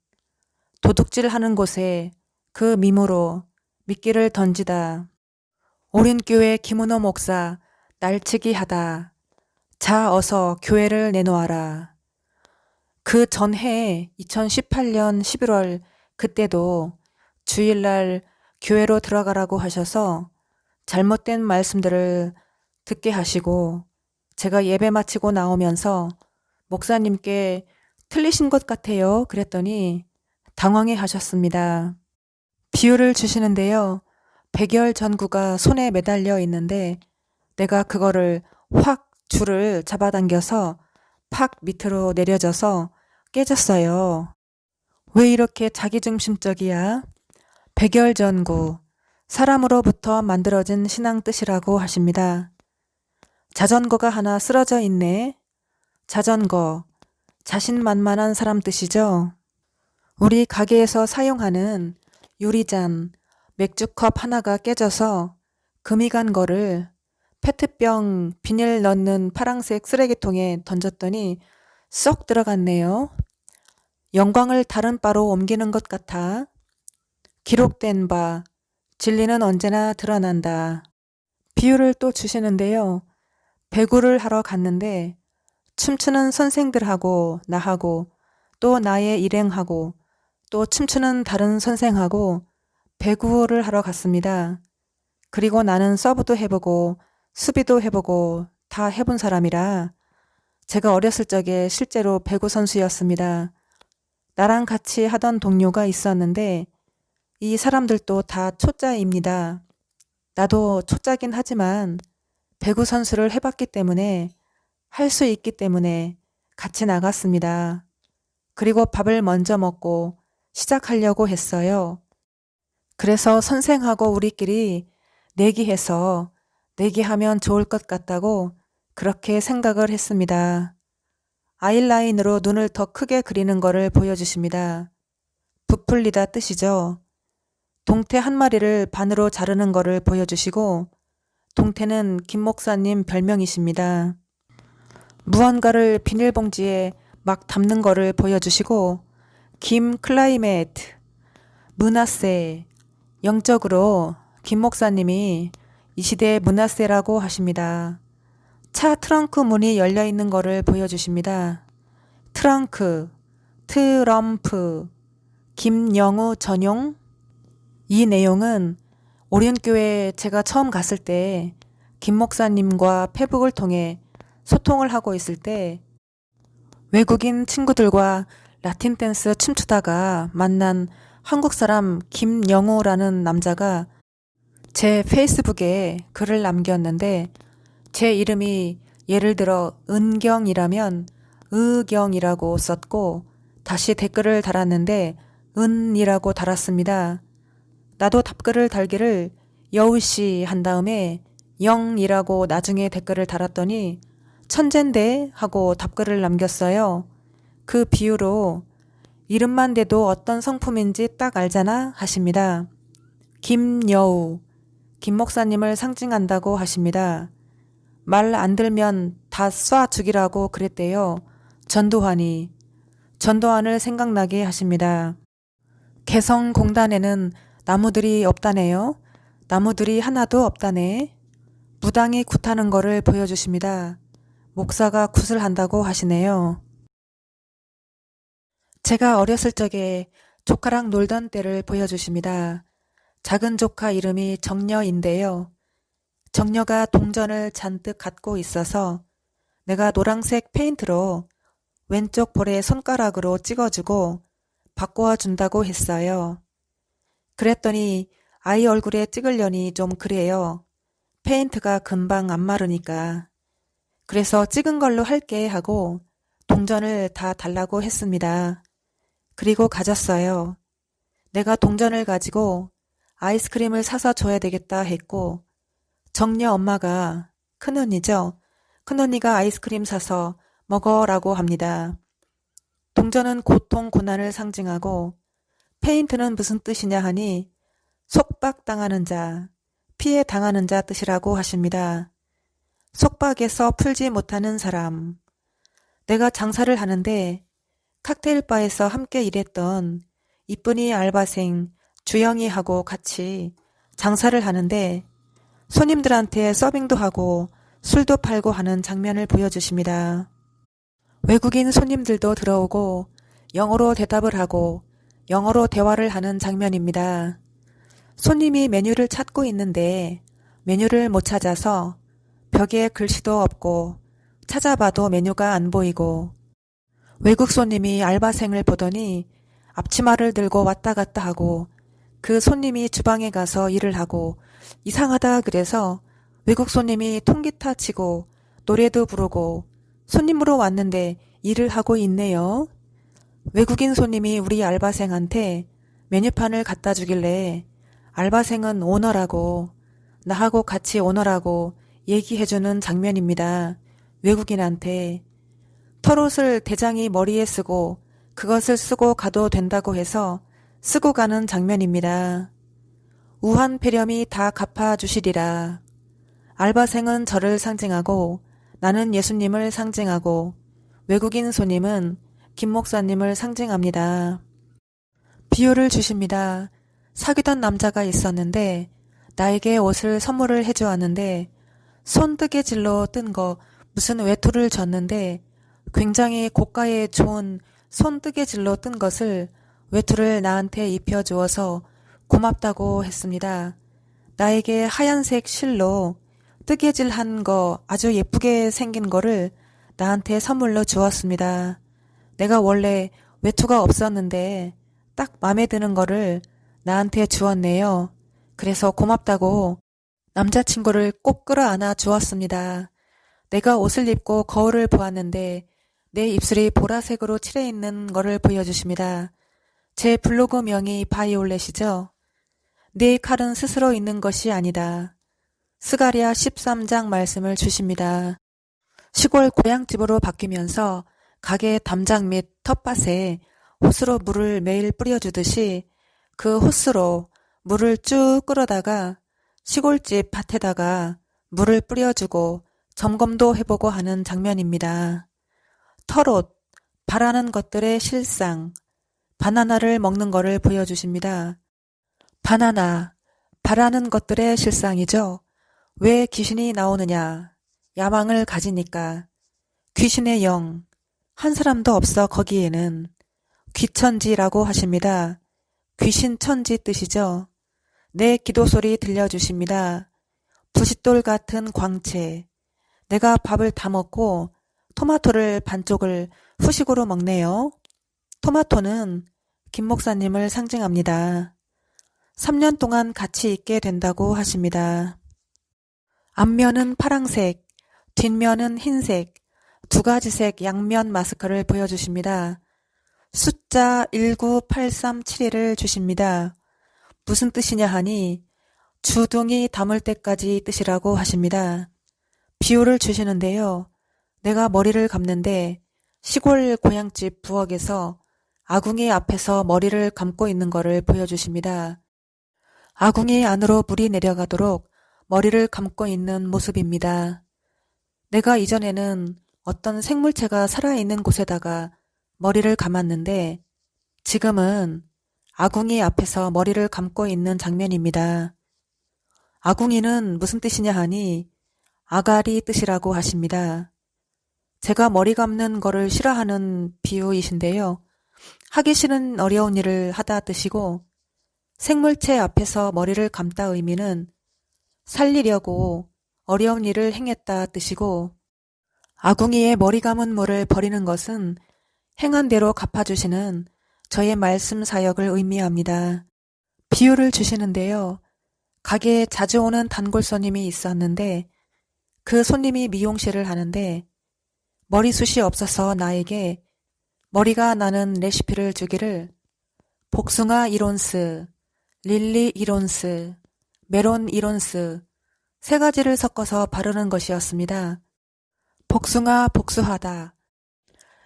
도둑질하는 곳에 그 미모로 미끼를 던지다. 오륜교회 김은호 목사 날치기 하다. 자 어서 교회를 내놓아라. 그 전해에 2018년 11월 그때도 주일날 교회로 들어가라고 하셔서 잘못된 말씀들을 듣게 하시고 제가 예배 마치고 나오면서 목사님께 틀리신 것 같아요. 그랬더니 당황해 하셨습니다. 비유를 주시는데요. 백열 전구가 손에 매달려 있는데 내가 그거를 확 줄을 잡아당겨서 팍 밑으로 내려져서 깨졌어요. 왜 이렇게 자기중심적이야? 백열전구, 사람으로부터 만들어진 신앙 뜻이라고 하십니다. 자전거가 하나 쓰러져 있네. 자전거, 자신만만한 사람 뜻이죠. 우리 가게에서 사용하는 유리잔, 맥주컵 하나가 깨져서 금이 간 거를 페트병 비닐 넣는 파란색 쓰레기통에 던졌더니 쏙 들어갔네요. 영광을 다른 바로 옮기는 것 같아. 기록된 바, 진리는 언제나 드러난다. 비유를 또 주시는데요. 배구를 하러 갔는데 춤추는 선생들하고 나하고 또 나의 일행하고 또 춤추는 다른 선생하고 배구를 하러 갔습니다. 그리고 나는 서브도 해보고 수비도 해보고 다 해본 사람이라 제가 어렸을 적에 실제로 배구 선수였습니다. 나랑 같이 하던 동료가 있었는데 이 사람들도 다 초짜입니다. 나도 초짜긴 하지만 배구 선수를 해봤기 때문에 할 수 있기 때문에 같이 나갔습니다. 그리고 밥을 먼저 먹고 시작하려고 했어요. 그래서 선생하고 우리끼리 내기해서 내기하면 좋을 것 같다고 그렇게 생각을 했습니다. 아이라인으로 눈을 더 크게 그리는 거를 보여주십니다. 부풀리다 뜻이죠. 동태 한 마리를 반으로 자르는 거를 보여주시고 동태는 김 목사님 별명이십니다. 무언가를 비닐봉지에 막 담는 거를 보여주시고 김 클라이메트, 문화세, 영적으로 김 목사님이 이 시대의 문화세라고 하십니다. 차 트렁크 문이 열려 있는 거를 보여주십니다. 트렁크, 트럼프, 김영우 전용. 이 내용은 오륜교회 제가 처음 갔을 때 김 목사님과 페북을 통해 소통을 하고 있을 때 외국인 친구들과 라틴 댄스 춤추다가 만난 한국 사람 김영우라는 남자가 제 페이스북에 글을 남겼는데 제 이름이 예를 들어 은경이라면 의경이라고 썼고 다시 댓글을 달았는데 은이라고 달았습니다. 나도 답글을 달기를 여우씨 한 다음에 영이라고 나중에 댓글을 달았더니 천잰데 하고 답글을 남겼어요. 그 비유로 이름만 대도 어떤 성품인지 딱 알잖아 하십니다. 김여우, 김 목사님을 상징한다고 하십니다. 말 안 들면 다 쏴 죽이라고 그랬대요. 전두환이. 전두환을 생각나게 하십니다. 개성공단에는 나무들이 없다네요. 나무들이 하나도 없다네. 무당이 굿하는 거를 보여주십니다. 목사가 굿을 한다고 하시네요. 제가 어렸을 적에 조카랑 놀던 때를 보여주십니다. 작은 조카 이름이 정녀인데요. 정녀가 동전을 잔뜩 갖고 있어서 내가 노란색 페인트로 왼쪽 볼에 손가락으로 찍어주고 바꿔 준다고 했어요. 그랬더니 아이 얼굴에 찍으려니 좀 그래요. 페인트가 금방 안 마르니까. 그래서 찍은 걸로 할게 하고 동전을 다 달라고 했습니다. 그리고 가졌어요. 내가 동전을 가지고 아이스크림을 사서 줘야 되겠다 했고 정녀 엄마가 큰언니죠. 큰언니가 아이스크림 사서 먹어라고 합니다. 동전은 고통, 고난을 상징하고 페인트는 무슨 뜻이냐 하니 속박당하는 자, 피해 당하는 자 뜻이라고 하십니다. 속박에서 풀지 못하는 사람. 내가 장사를 하는데 칵테일바에서 함께 일했던 이쁜이 알바생 주영이하고 같이 장사를 하는데 손님들한테 서빙도 하고 술도 팔고 하는 장면을 보여주십니다. 외국인 손님들도 들어오고 영어로 대답을 하고 영어로 대화를 하는 장면입니다. 손님이 메뉴를 찾고 있는데 메뉴를 못 찾아서 벽에 글씨도 없고 찾아봐도 메뉴가 안 보이고 외국 손님이 알바생을 보더니 앞치마를 들고 왔다 갔다 하고 그 손님이 주방에 가서 일을 하고 이상하다 그래서 외국 손님이 통기타 치고 노래도 부르고 손님으로 왔는데 일을 하고 있네요. 외국인 손님이 우리 알바생한테 메뉴판을 갖다 주길래 알바생은 오너라고 나하고 같이 오너라고 얘기해주는 장면입니다. 외국인한테 털옷을 대장이 머리에 쓰고 그것을 쓰고 가도 된다고 해서 쓰고 가는 장면입니다. 우한폐렴이 다 갚아주시리라. 알바생은 저를 상징하고 나는 예수님을 상징하고 외국인 손님은 김 목사님을 상징합니다. 비유를 주십니다. 사귀던 남자가 있었는데 나에게 옷을 선물을 해주었는데 손뜨개질로 뜬 거 무슨 외투를 줬는데 굉장히 고가의 좋은 손뜨개질로 뜬 것을 외투를 나한테 입혀주어서 고맙다고 했습니다. 나에게 하얀색 실로 뜨개질한 거 아주 예쁘게 생긴 거를 나한테 선물로 주었습니다. 내가 원래 외투가 없었는데 딱 마음에 드는 거를 나한테 주었네요. 그래서 고맙다고 남자친구를 꼭 끌어안아 주었습니다. 내가 옷을 입고 거울을 보았는데 내 입술이 보라색으로 칠해 있는 거를 보여주십니다. 제 블로그 명이 바이올렛이죠. 네 칼은 스스로 있는 것이 아니다. 스가랴 13장 말씀을 주십니다. 시골 고향집으로 바뀌면서 가게 담장 및 텃밭에 호스로 물을 매일 뿌려주듯이 그 호스로 물을 쭉 끌어다가 시골집 밭에다가 물을 뿌려주고 점검도 해보고 하는 장면입니다. 털옷, 바라는 것들의 실상, 바나나를 먹는 것을 보여주십니다. 바나나, 바라는 것들의 실상이죠. 왜 귀신이 나오느냐? 야망을 가지니까. 귀신의 영, 한 사람도 없어 거기에는. 귀천지라고 하십니다. 귀신천지 뜻이죠. 내 기도소리 들려주십니다. 부싯돌 같은 광채. 내가 밥을 다 먹고 토마토를 반쪽을 후식으로 먹네요. 토마토는 김 목사님을 상징합니다. 3년 동안 같이 있게 된다고 하십니다. 앞면은 파랑색, 뒷면은 흰색, 두 가지 색 양면 마스크를 보여주십니다. 숫자 19837을 주십니다. 무슨 뜻이냐 하니 주둥이 담을 때까지 뜻이라고 하십니다. 비유를 주시는데요. 내가 머리를 감는데 시골 고향집 부엌에서 아궁이 앞에서 머리를 감고 있는 것을 보여주십니다. 아궁이 안으로 물이 내려가도록 머리를 감고 있는 모습입니다. 내가 이전에는 어떤 생물체가 살아있는 곳에다가 머리를 감았는데 지금은 아궁이 앞에서 머리를 감고 있는 장면입니다. 아궁이는 무슨 뜻이냐 하니 아가리 뜻이라고 하십니다. 제가 머리 감는 거를 싫어하는 비유이신데요. 하기 싫은 어려운 일을 하다 뜻이고 생물체 앞에서 머리를 감다 의미는 살리려고 어려운 일을 행했다 뜻이고 아궁이에 머리 감은 물을 버리는 것은 행한 대로 갚아주시는 저의 말씀 사역을 의미합니다. 비유를 주시는데요. 가게에 자주 오는 단골 손님이 있었는데 그 손님이 미용실을 하는데 머리숱이 없어서 나에게 머리가 나는 레시피를 주기를 복숭아 1온스, 릴리 1온스, 메론 1온스 세 가지를 섞어서 바르는 것이었습니다. 복숭아 복수하다.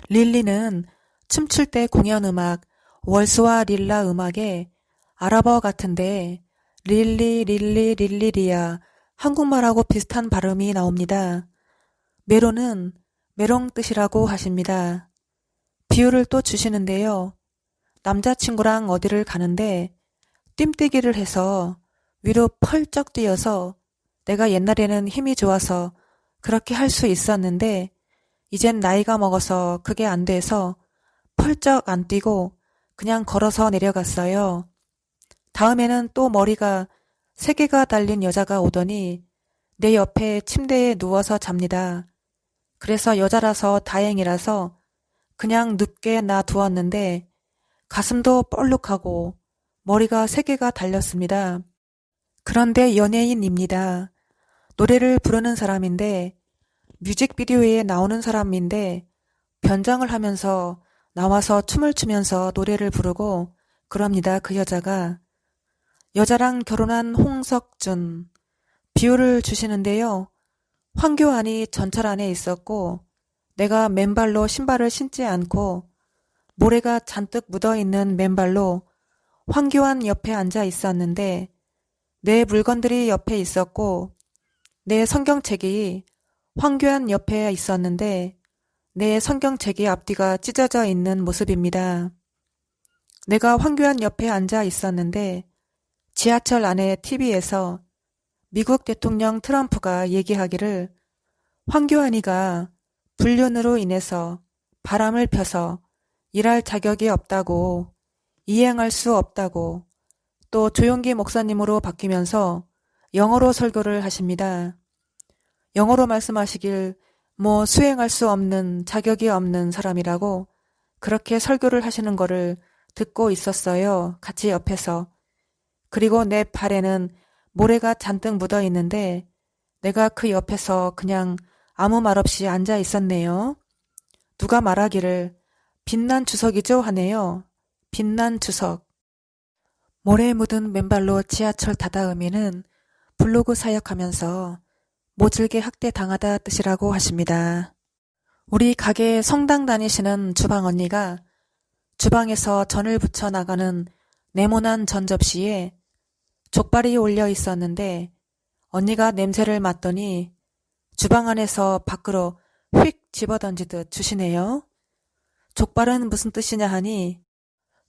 릴리는 춤출 때 공연음악, 월스와 릴라 음악에 아랍어 같은데 릴리리아 한국말하고 비슷한 발음이 나옵니다. 메론은 메롱 뜻이라고 하십니다. 비유를 또 주시는데요. 남자친구랑 어디를 가는데 뜀뛰기를 해서 위로 펄쩍 뛰어서 내가 옛날에는 힘이 좋아서 그렇게 할 수 있었는데 이젠 나이가 먹어서 그게 안 돼서 펄쩍 안 뛰고 그냥 걸어서 내려갔어요. 다음에는 또 머리가 3개가 달린 여자가 오더니 내 옆에 침대에 누워서 잡니다. 그래서 여자라서 다행이라서 그냥 눕게 놔두었는데 가슴도 볼록하고 머리가 3개가 달렸습니다. 그런데 연예인입니다. 노래를 부르는 사람인데 뮤직비디오에 나오는 사람인데 변장을 하면서 나와서 춤을 추면서 노래를 부르고 그럽니다. 그 여자가. 여자랑 결혼한 홍석준. 비유를 주시는데요. 황교안이 전철 안에 있었고 내가 맨발로 신발을 신지 않고 모래가 잔뜩 묻어있는 맨발로 황교안 옆에 앉아 있었는데 내 물건들이 옆에 있었고 내 성경책이 황교안 옆에 있었는데 내 성경책이 앞뒤가 찢어져 있는 모습입니다. 내가 황교안 옆에 앉아 있었는데 지하철 안에 TV에서 미국 대통령 트럼프가 얘기하기를 황교안이가 불륜으로 인해서 바람을 펴서 일할 자격이 없다고, 이행할 수 없다고, 또 조용기 목사님으로 바뀌면서 영어로 설교를 하십니다. 영어로 말씀하시길 수행할 수 없는 자격이 없는 사람이라고 그렇게 설교를 하시는 거를 듣고 있었어요. 같이 옆에서. 그리고 내 발에는 모래가 잔뜩 묻어 있는데 내가 그 옆에서 그냥 아무 말 없이 앉아 있었네요. 누가 말하기를 빛난 주석이죠 하네요. 빛난 주석. 모래 묻은 맨발로 지하철 타다음이는 블로그 사역하면서 모질게 학대당하다 뜻이라고 하십니다. 우리 가게 성당 다니시는 주방 언니가 주방에서 전을 부쳐 나가는 네모난 전 접시에 족발이 올려 있었는데 언니가 냄새를 맡더니 주방 안에서 밖으로 휙 집어던지듯 주시네요. 족발은 무슨 뜻이냐 하니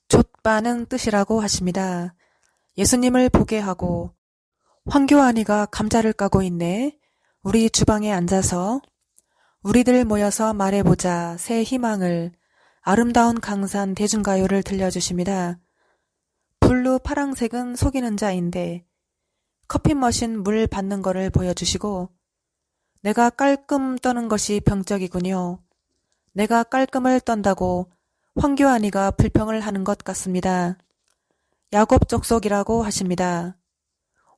족바는 뜻이라고 하십니다. 예수님을 보게 하고 황교안이가 감자를 까고 있네. 우리 주방에 앉아서 우리들 모여서 말해보자 새 희망을 아름다운 강산 대중가요를 들려주십니다. 블루 파랑색은 속이는 자인데 커피 머신 물 받는 거를 보여주시고 내가 깔끔 떠는 것이 병적이군요. 내가 깔끔을 떤다고 황교안이가 불평을 하는 것 같습니다. 야곱 족속이라고 하십니다.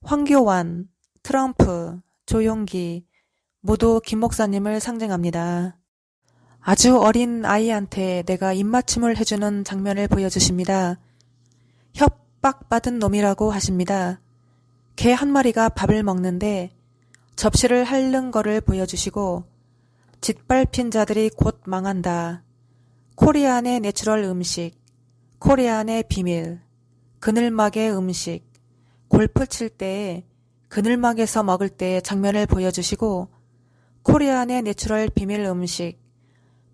황교안, 트럼프, 조용기 모두 김 목사님을 상징합니다. 아주 어린 아이한테 내가 입맞춤을 해주는 장면을 보여주십니다. 협박받은 놈이라고 하십니다. 개 한 마리가 밥을 먹는데 접시를 핥는 거를 보여주시고 짓밟힌 자들이 곧 망한다. 코리안의 내추럴 음식, 코리안의 비밀, 그늘막의 음식, 골프 칠 때 그늘막에서 먹을 때 장면을 보여주시고 코리안의 내추럴 비밀 음식,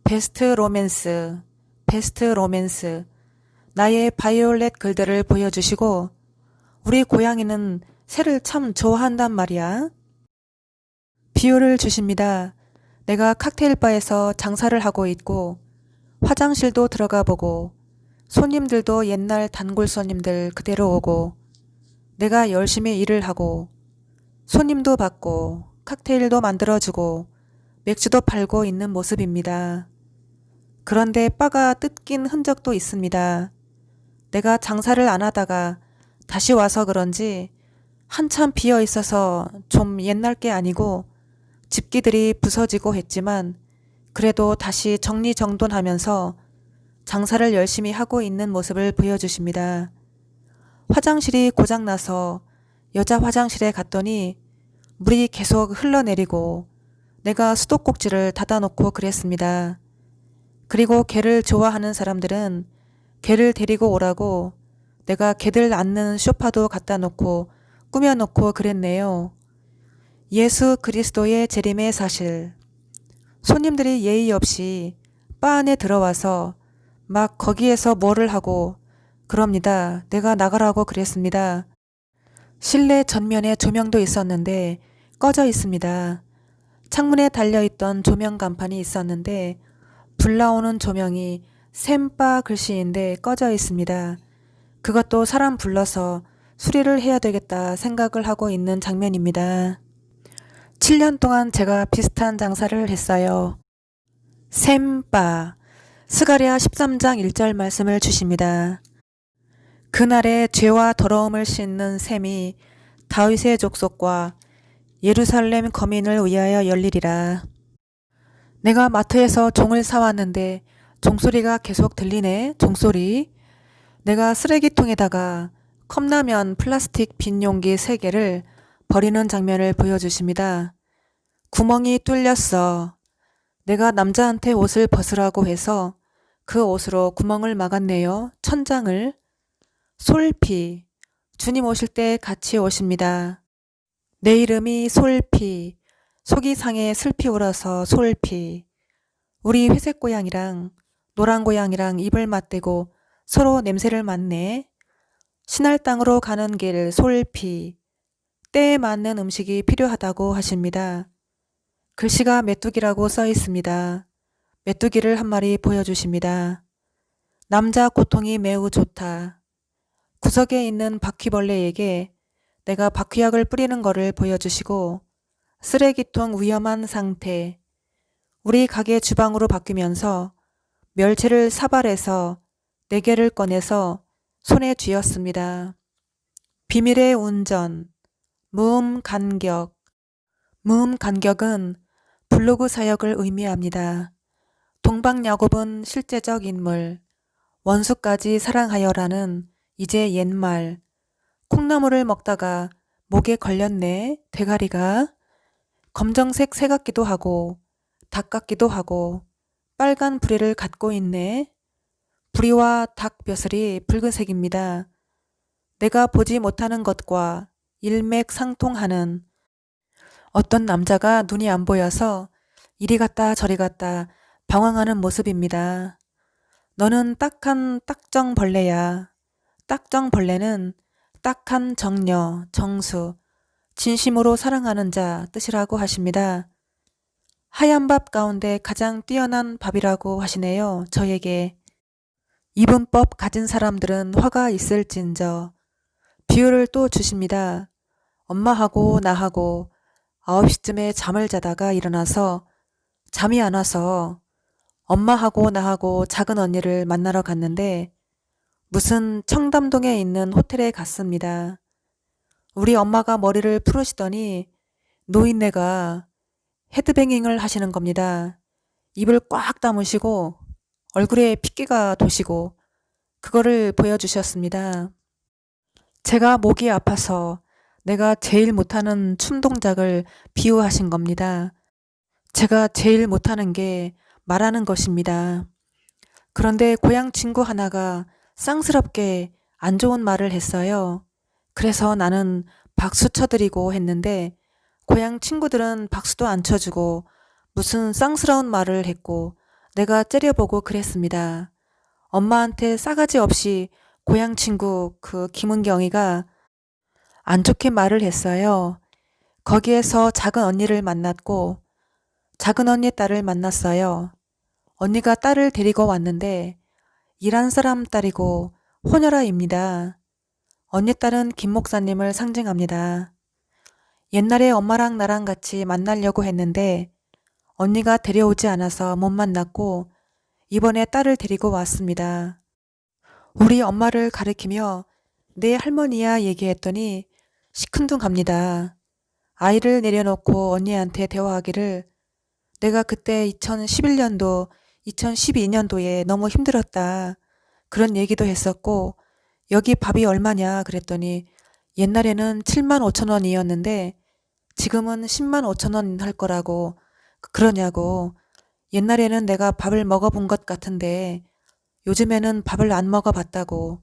베스트 로맨스, 베스트 로맨스, 나의 바이올렛 글들을 보여주시고 우리 고양이는 새를 참 좋아한단 말이야. 비유를 주십니다. 내가 칵테일바에서 장사를 하고 있고 화장실도 들어가 보고 손님들도 옛날 단골 손님들 그대로 오고 내가 열심히 일을 하고 손님도 받고 칵테일도 만들어주고 맥주도 팔고 있는 모습입니다. 그런데 바가 뜯긴 흔적도 있습니다. 내가 장사를 안 하다가 다시 와서 그런지 한참 비어 있어서 좀 옛날 게 아니고 집기들이 부서지고 했지만 그래도 다시 정리정돈하면서 장사를 열심히 하고 있는 모습을 보여주십니다. 화장실이 고장나서 여자 화장실에 갔더니 물이 계속 흘러내리고 내가 수도꼭지를 닫아놓고 그랬습니다. 그리고 개를 좋아하는 사람들은 개를 데리고 오라고 내가 개들 앉는 소파도 갖다 놓고 꾸며놓고 그랬네요. 예수 그리스도의 재림의 사실. 손님들이 예의 없이 바 안에 들어와서 막 거기에서 뭐를 하고 그럽니다. 내가 나가라고 그랬습니다. 실내 전면에 조명도 있었는데 꺼져 있습니다. 창문에 달려있던 조명 간판이 있었는데 불 나오는 조명이 샘바 글씨인데 꺼져 있습니다. 그것도 사람 불러서 수리를 해야 되겠다 생각을 하고 있는 장면입니다. 7년 동안 제가 비슷한 장사를 했어요. 샘바, 스가랴 13장 1절 말씀을 주십니다. 그날에 죄와 더러움을 씻는 샘이 다윗의 족속과 예루살렘 거민을 위하여 열리리라. 내가 마트에서 종을 사왔는데 종소리가 계속 들리네. 종소리. 내가 쓰레기통에다가 컵라면 플라스틱 빈 용기 3개를 버리는 장면을 보여주십니다. 구멍이 뚫렸어. 내가 남자한테 옷을 벗으라고 해서 그 옷으로 구멍을 막았네요. 천장을. 솔피. 주님 오실 때 같이 오십니다. 내 이름이 솔피. 속이 상해 슬피 울어서 솔피. 우리 회색 고양이랑 노란 고양이랑 입을 맞대고 서로 냄새를 맡네. 신할 땅으로 가는 길 솔피. 때에 맞는 음식이 필요하다고 하십니다. 글씨가 메뚜기라고 써 있습니다. 메뚜기를 한 마리 보여주십니다. 남자 고통이 매우 좋다. 구석에 있는 바퀴벌레에게 내가 바퀴약을 뿌리는 거를 보여주시고 쓰레기통 위험한 상태. 우리 가게 주방으로 바뀌면서 멸치를 사발해서 4개를 꺼내서 손에 쥐었습니다. 비밀의 운전. 무음 간격. 무음 간격은 블로그 사역을 의미합니다. 동방야곱은 실제적 인물. 원수까지 사랑하여라는 이제 옛말. 콩나물을 먹다가 목에 걸렸네. 대가리가. 검정색 새 같기도 하고 닭 같기도 하고 빨간 부리를 갖고 있네. 부리와 닭 벼슬이 붉은색입니다. 내가 보지 못하는 것과 일맥상통하는 어떤 남자가 눈이 안 보여서 이리 갔다 저리 갔다 방황하는 모습입니다. 너는 딱한 딱정벌레야. 딱정벌레는 딱한 정녀, 정수, 진심으로 사랑하는 자 뜻이라고 하십니다. 하얀 밥 가운데 가장 뛰어난 밥이라고 하시네요. 저에게. 이분법 가진 사람들은 화가 있을진저. 비유를 또 주십니다. 엄마하고 나하고 9시쯤에 잠을 자다가 일어나서 잠이 안 와서 엄마하고 나하고 작은 언니를 만나러 갔는데 무슨 청담동에 있는 호텔에 갔습니다. 우리 엄마가 머리를 풀으시더니 노인네가 헤드뱅잉을 하시는 겁니다. 입을 꽉 다무시고 얼굴에 핏기가 도시고 그거를 보여주셨습니다. 제가 목이 아파서 내가 제일 못하는 춤 동작을 비유하신 겁니다. 제가 제일 못하는 게 말하는 것입니다. 그런데 고향 친구 하나가 쌍스럽게 안 좋은 말을 했어요. 그래서 나는 박수 쳐드리고 했는데 고향 친구들은 박수도 안 쳐주고 무슨 쌍스러운 말을 했고 내가 째려보고 그랬습니다. 엄마한테 싸가지 없이 고향 친구 그 김은경이가 안 좋게 말을 했어요. 거기에서 작은 언니를 만났고 작은 언니 딸을 만났어요. 언니가 딸을 데리고 왔는데 일한 사람 딸이고 호녀라입니다. 언니 딸은 김 목사님을 상징합니다. 옛날에 엄마랑 나랑 같이 만나려고 했는데 언니가 데려오지 않아서 못 만났고 이번에 딸을 데리고 왔습니다. 우리 엄마를 가리키며 내 할머니야 얘기했더니 시큰둥합니다. 아이를 내려놓고 언니한테 대화하기를 내가 그때 2011년도, 2012년도에 너무 힘들었다. 그런 얘기도 했었고 여기 밥이 얼마냐 그랬더니 옛날에는 7만 5천 원이었는데 지금은 10만 5천 원 할 거라고 그러냐고. 옛날에는 내가 밥을 먹어본 것 같은데 요즘에는 밥을 안 먹어봤다고.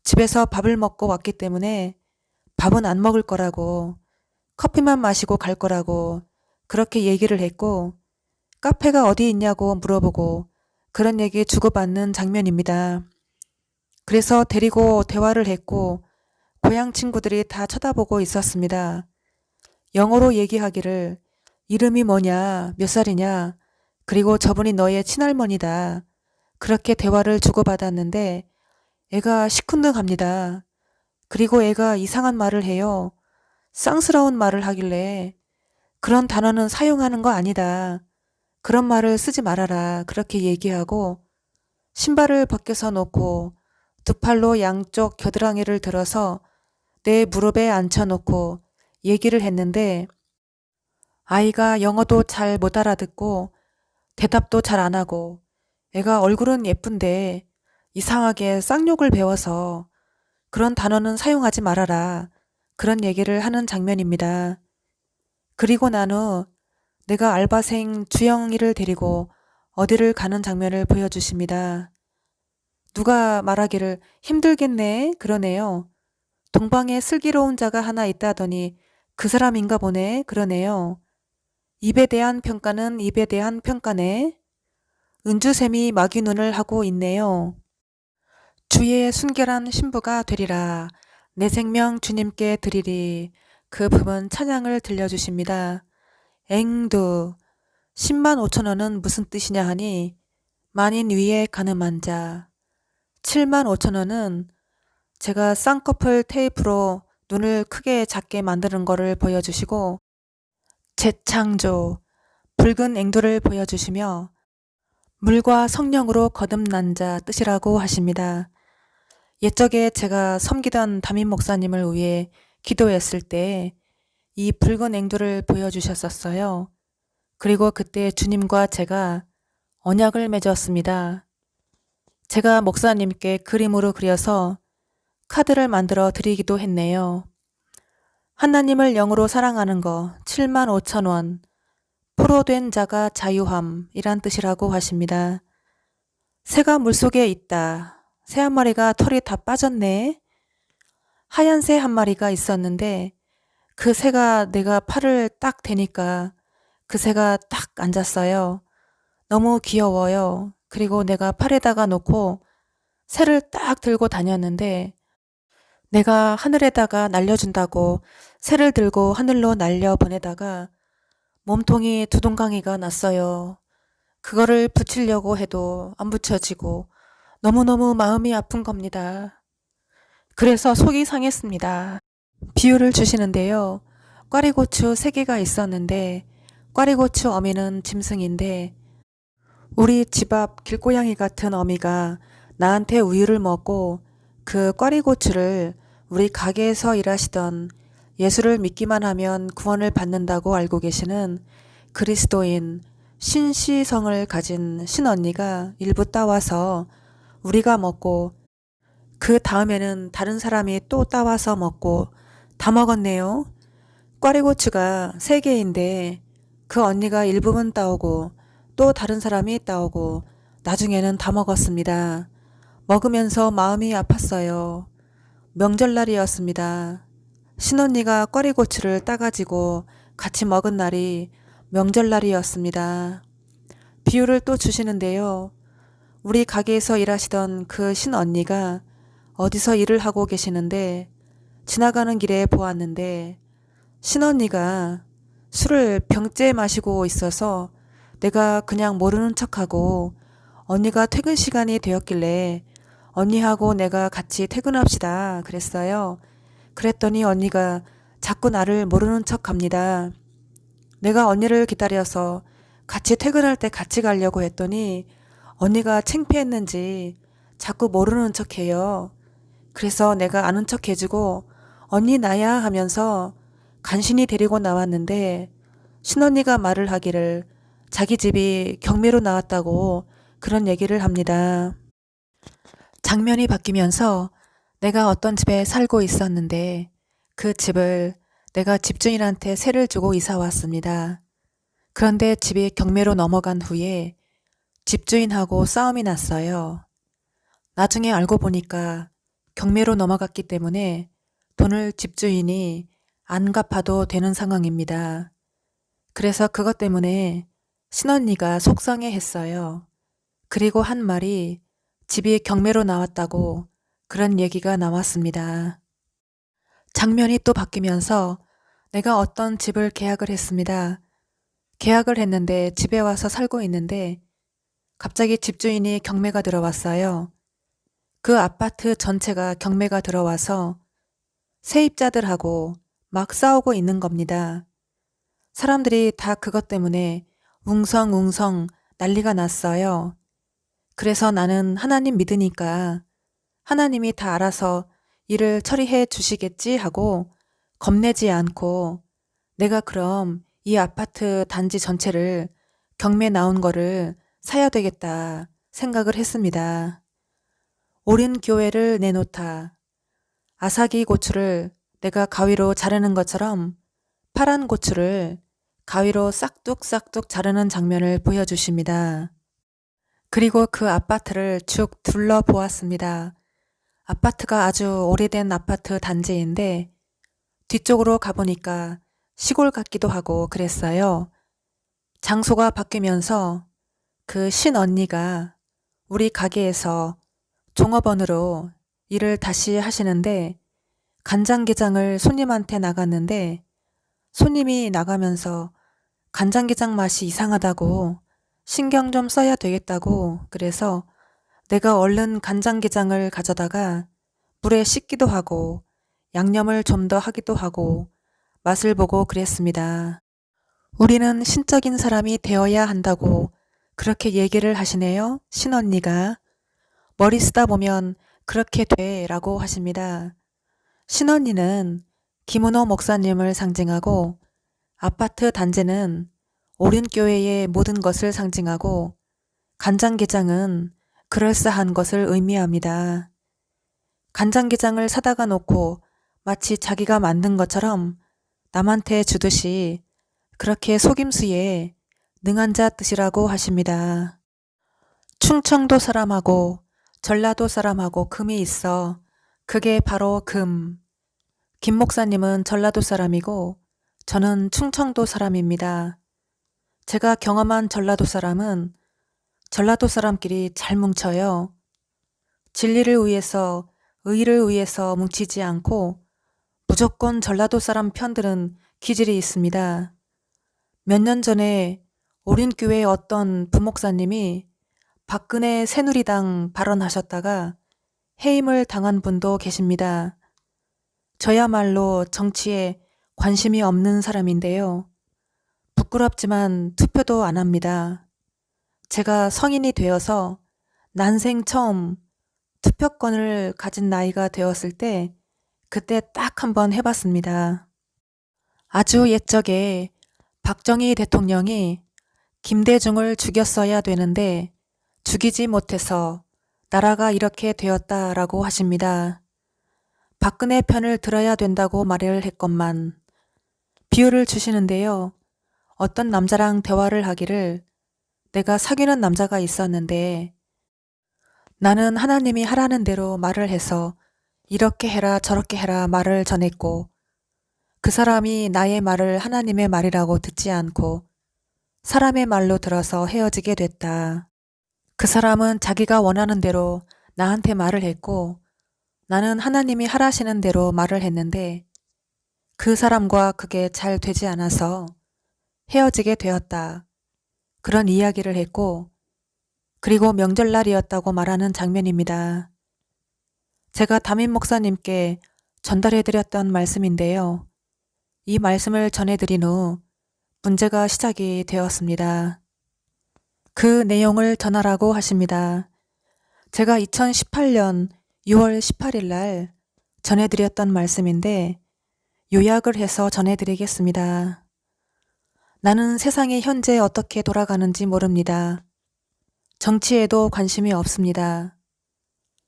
집에서 밥을 먹고 왔기 때문에 밥은 안 먹을 거라고. 커피만 마시고 갈 거라고. 그렇게 얘기를 했고 카페가 어디 있냐고 물어보고 그런 얘기 주고받는 장면입니다. 그래서 데리고 대화를 했고 고향 친구들이 다 쳐다보고 있었습니다. 영어로 얘기하기를 이름이 뭐냐, 몇 살이냐, 그리고 저분이 너의 친할머니다. 그렇게 대화를 주고받았는데 애가 시큰둥합니다. 그리고 애가 이상한 말을 해요. 쌍스러운 말을 하길래 그런 단어는 사용하는 거 아니다. 그런 말을 쓰지 말아라. 그렇게 얘기하고 신발을 벗겨서 놓고 두 팔로 양쪽 겨드랑이를 들어서 내 무릎에 앉혀놓고 얘기를 했는데 아이가 영어도 잘 못 알아듣고 대답도 잘 안 하고 애가 얼굴은 예쁜데 이상하게 쌍욕을 배워서 그런 단어는 사용하지 말아라. 그런 얘기를 하는 장면입니다. 그리고 난 후 내가 알바생 주영이를 데리고 어디를 가는 장면을 보여주십니다. 누가 말하기를 힘들겠네 그러네요. 동방에 슬기로운 자가 하나 있다더니 그 사람인가 보네 그러네요. 입에 대한 평가는 입에 대한 평가네. 은주샘이 마귀눈을 하고 있네요. 주의 순결한 신부가 되리라. 내 생명 주님께 드리리. 그 부분 찬양을 들려주십니다. 앵두 10만 5천 원은 무슨 뜻이냐 하니 만인 위에 가늠한 자. 7만 5천 원은 제가 쌍꺼풀 테이프로 눈을 크게 작게 만드는 거를 보여주시고 재창조 붉은 앵두를 보여주시며 물과 성령으로 거듭난 자 뜻이라고 하십니다. 옛적에 제가 섬기던 담임 목사님을 위해 기도했을 때 이 붉은 앵두를 보여주셨었어요. 그리고 그때 주님과 제가 언약을 맺었습니다. 제가 목사님께 그림으로 그려서 카드를 만들어 드리기도 했네요. 하나님을 영으로 사랑하는 거 7만 5천 원, 포로된 자가 자유함이란 뜻이라고 하십니다. 새가 물속에 있다. 새 한 마리가 털이 다 빠졌네. 하얀 새 한 마리가 있었는데 그 새가 내가 팔을 딱 대니까 그 새가 딱 앉았어요. 너무 귀여워요. 그리고 내가 팔에다가 놓고 새를 딱 들고 다녔는데 내가 하늘에다가 날려준다고 새를 들고 하늘로 날려 보내다가 몸통이 두동강이가 났어요. 그거를 붙이려고 해도 안 붙여지고 너무너무 마음이 아픈 겁니다. 그래서 속이 상했습니다. 비유를 주시는데요. 꽈리고추 3개가 있었는데 꽈리고추 어미는 짐승인데 우리 집 앞 길고양이 같은 어미가 나한테 우유를 먹고 그 꽈리고추를 우리 가게에서 일하시던 예수를 믿기만 하면 구원을 받는다고 알고 계시는 그리스도인 신시성을 가진 신언니가 일부 따와서 우리가 먹고 그 다음에는 다른 사람이 또 따와서 먹고 다 먹었네요. 꽈리고추가 3개인데 그 언니가 일부분 따오고 또 다른 사람이 따오고 나중에는 다 먹었습니다. 먹으면서 마음이 아팠어요. 명절날이었습니다. 신언니가 꽈리고추를 따가지고 같이 먹은 날이 명절날이었습니다. 비유를 또 주시는데요. 우리 가게에서 일하시던 그 신언니가 어디서 일을 하고 계시는데 지나가는 길에 보았는데 신언니가 술을 병째 마시고 있어서 내가 그냥 모르는 척하고 언니가 퇴근 시간이 되었길래 언니하고 내가 같이 퇴근합시다 그랬어요. 그랬더니 언니가 자꾸 나를 모르는 척합니다. 내가 언니를 기다려서 같이 퇴근할 때 같이 가려고 했더니 언니가 창피했는지 자꾸 모르는 척해요. 그래서 내가 아는 척 해주고 언니 나야 하면서 간신히 데리고 나왔는데 신언니가 말을 하기를 자기 집이 경매로 나왔다고 그런 얘기를 합니다. 장면이 바뀌면서 내가 어떤 집에 살고 있었는데 그 집을 내가 집주인한테 세를 주고 이사 왔습니다. 그런데 집이 경매로 넘어간 후에 집주인하고 싸움이 났어요. 나중에 알고 보니까 경매로 넘어갔기 때문에 돈을 집주인이 안 갚아도 되는 상황입니다. 그래서 그것 때문에 신언니가 속상해 했어요. 그리고 한 말이 집이 경매로 나왔다고 그런 얘기가 나왔습니다. 장면이 또 바뀌면서 내가 어떤 집을 계약을 했습니다. 계약을 했는데 집에 와서 살고 있는데 갑자기 집주인이 경매가 들어왔어요. 그 아파트 전체가 경매가 들어와서 세입자들하고 막 싸우고 있는 겁니다. 사람들이 다 그것 때문에 웅성웅성 난리가 났어요. 그래서 나는 하나님 믿으니까 하나님이 다 알아서 일을 처리해 주시겠지 하고 겁내지 않고 내가 그럼 이 아파트 단지 전체를 경매 나온 거를 사야 되겠다 생각을 했습니다. 오린 교회를 내놓다. 아삭이 고추를 내가 가위로 자르는 것처럼 파란 고추를 가위로 싹둑싹둑 자르는 장면을 보여주십니다. 그리고 그 아파트를 쭉 둘러보았습니다. 아파트가 아주 오래된 아파트 단지인데 뒤쪽으로 가보니까 시골 같기도 하고 그랬어요. 장소가 바뀌면서 그 신언니가 우리 가게에서 종업원으로 일을 다시 하시는데 간장게장을 손님한테 나갔는데 손님이 나가면서 간장게장 맛이 이상하다고 신경 좀 써야 되겠다고 그래서 내가 얼른 간장게장을 가져다가 물에 씻기도 하고 양념을 좀 더 하기도 하고 맛을 보고 그랬습니다. 우리는 신적인 사람이 되어야 한다고 그렇게 얘기를 하시네요. 신언니가. 머리 쓰다 보면 그렇게 돼 라고 하십니다. 신언니는 김은호 목사님을 상징하고 아파트 단지는 오륜교회의 모든 것을 상징하고 간장게장은 그럴싸한 것을 의미합니다. 간장게장을 사다가 놓고 마치 자기가 만든 것처럼 남한테 주듯이 그렇게 속임수에 능한 자 뜻이라고 하십니다. 충청도 사람하고 전라도 사람하고 금이 있어 그게 바로 금. 김 목사님은 전라도 사람이고 저는 충청도 사람입니다. 제가 경험한 전라도 사람은 전라도 사람끼리 잘 뭉쳐요. 진리를 위해서 의의를 위해서 뭉치지 않고 무조건 전라도 사람 편드는 기질이 있습니다. 몇 년 전에 오륜교회 어떤 부목사님이 박근혜 새누리당 발언하셨다가 해임을 당한 분도 계십니다. 저야말로 정치에 관심이 없는 사람인데요. 부끄럽지만 투표도 안 합니다. 제가 성인이 되어서 난생 처음 투표권을 가진 나이가 되었을 때 그때 딱 한번 해봤습니다. 아주 옛적에 박정희 대통령이 김대중을 죽였어야 되는데 죽이지 못해서 나라가 이렇게 되었다라고 하십니다. 박근혜 편을 들어야 된다고 말을 했건만 비유를 주시는데요. 어떤 남자랑 대화를 하기를 내가 사귀는 남자가 있었는데 나는 하나님이 하라는 대로 말을 해서 이렇게 해라 저렇게 해라 말을 전했고 그 사람이 나의 말을 하나님의 말이라고 듣지 않고 사람의 말로 들어서 헤어지게 됐다. 그 사람은 자기가 원하는 대로 나한테 말을 했고 나는 하나님이 하라시는 대로 말을 했는데 그 사람과 그게 잘 되지 않아서 헤어지게 되었다. 그런 이야기를 했고 그리고 명절날이었다고 말하는 장면입니다. 제가 담임 목사님께 전달해드렸던 말씀인데요. 이 말씀을 전해드린 후 문제가 시작이 되었습니다. 그 내용을 전하라고 하십니다. 제가 2018년 6월 18일 날 전해드렸던 말씀인데 요약을 해서 전해드리겠습니다. 나는 세상이 현재 어떻게 돌아가는지 모릅니다. 정치에도 관심이 없습니다.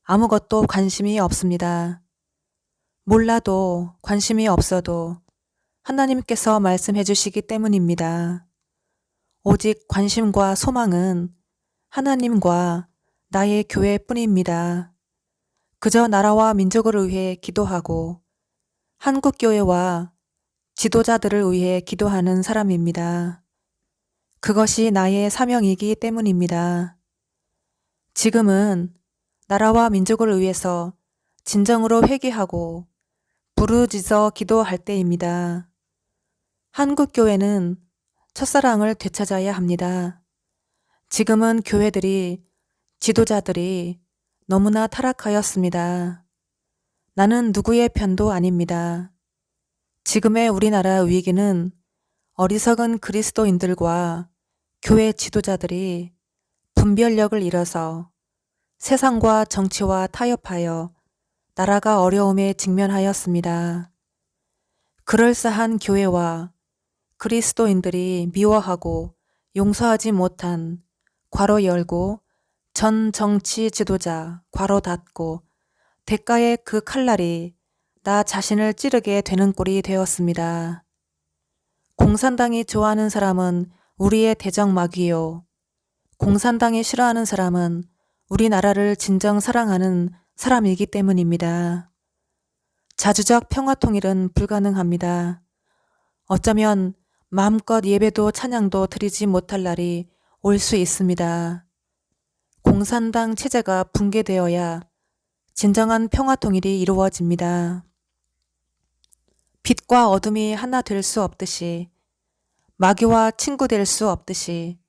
아무것도 관심이 없습니다. 몰라도 관심이 없어도 하나님께서 말씀해 주시기 때문입니다. 오직 관심과 소망은 하나님과 나의 교회뿐입니다. 그저 나라와 민족을 위해 기도하고 한국교회와 지도자들을 위해 기도하는 사람입니다. 그것이 나의 사명이기 때문입니다. 지금은 나라와 민족을 위해서 진정으로 회개하고 부르짖어 기도할 때입니다. 한국교회는 첫사랑을 되찾아야 합니다. 지금은 교회들이, 지도자들이 너무나 타락하였습니다. 나는 누구의 편도 아닙니다. 지금의 우리나라 위기는 어리석은 그리스도인들과 교회 지도자들이 분별력을 잃어서 세상과 정치와 타협하여 나라가 어려움에 직면하였습니다. 그럴싸한 교회와 그리스도인들이 미워하고 용서하지 못한 괄호 열고 전 정치 지도자 괄호 닫고 대가의 그 칼날이 나 자신을 찌르게 되는 꼴이 되었습니다. 공산당이 좋아하는 사람은 우리의 대적마귀요. 공산당이 싫어하는 사람은 우리나라를 진정 사랑하는 사람이기 때문입니다. 자주적 평화통일은 불가능합니다. 어쩌면 마음껏 예배도 찬양도 드리지 못할 날이 올 수 있습니다. 공산당 체제가 붕괴되어야 진정한 평화통일이 이루어집니다. 빛과 어둠이 하나 될 수 없듯이, 마귀와 친구 될 수 없듯이,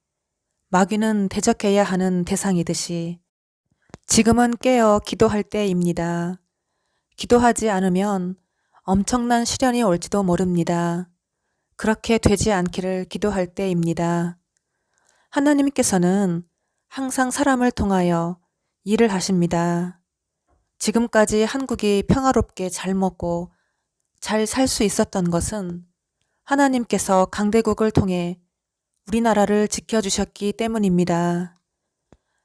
마귀는 대적해야 하는 대상이듯이 지금은 깨어 기도할 때입니다. 기도하지 않으면 엄청난 시련이 올지도 모릅니다. 그렇게 되지 않기를 기도할 때입니다. 하나님께서는 항상 사람을 통하여 일을 하십니다. 지금까지 한국이 평화롭게 잘 먹고 잘 살 수 있었던 것은 하나님께서 강대국을 통해 우리나라를 지켜주셨기 때문입니다.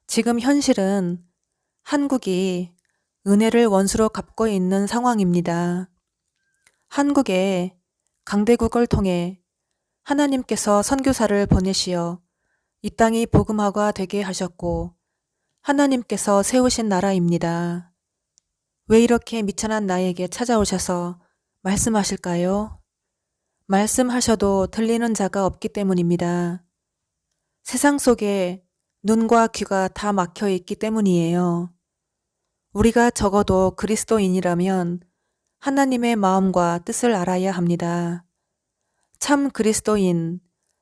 지금 현실은 한국이 은혜를 원수로 갚고 있는 상황입니다. 한국에 강대국을 통해 하나님께서 선교사를 보내시어 이 땅이 복음화가 되게 하셨고 하나님께서 세우신 나라입니다. 왜 이렇게 미천한 나에게 찾아오셔서 말씀하실까요? 말씀하셔도 들리는 자가 없기 때문입니다. 세상 속에 눈과 귀가 다 막혀 있기 때문이에요. 우리가 적어도 그리스도인이라면 하나님의 마음과 뜻을 알아야 합니다. 참 그리스도인,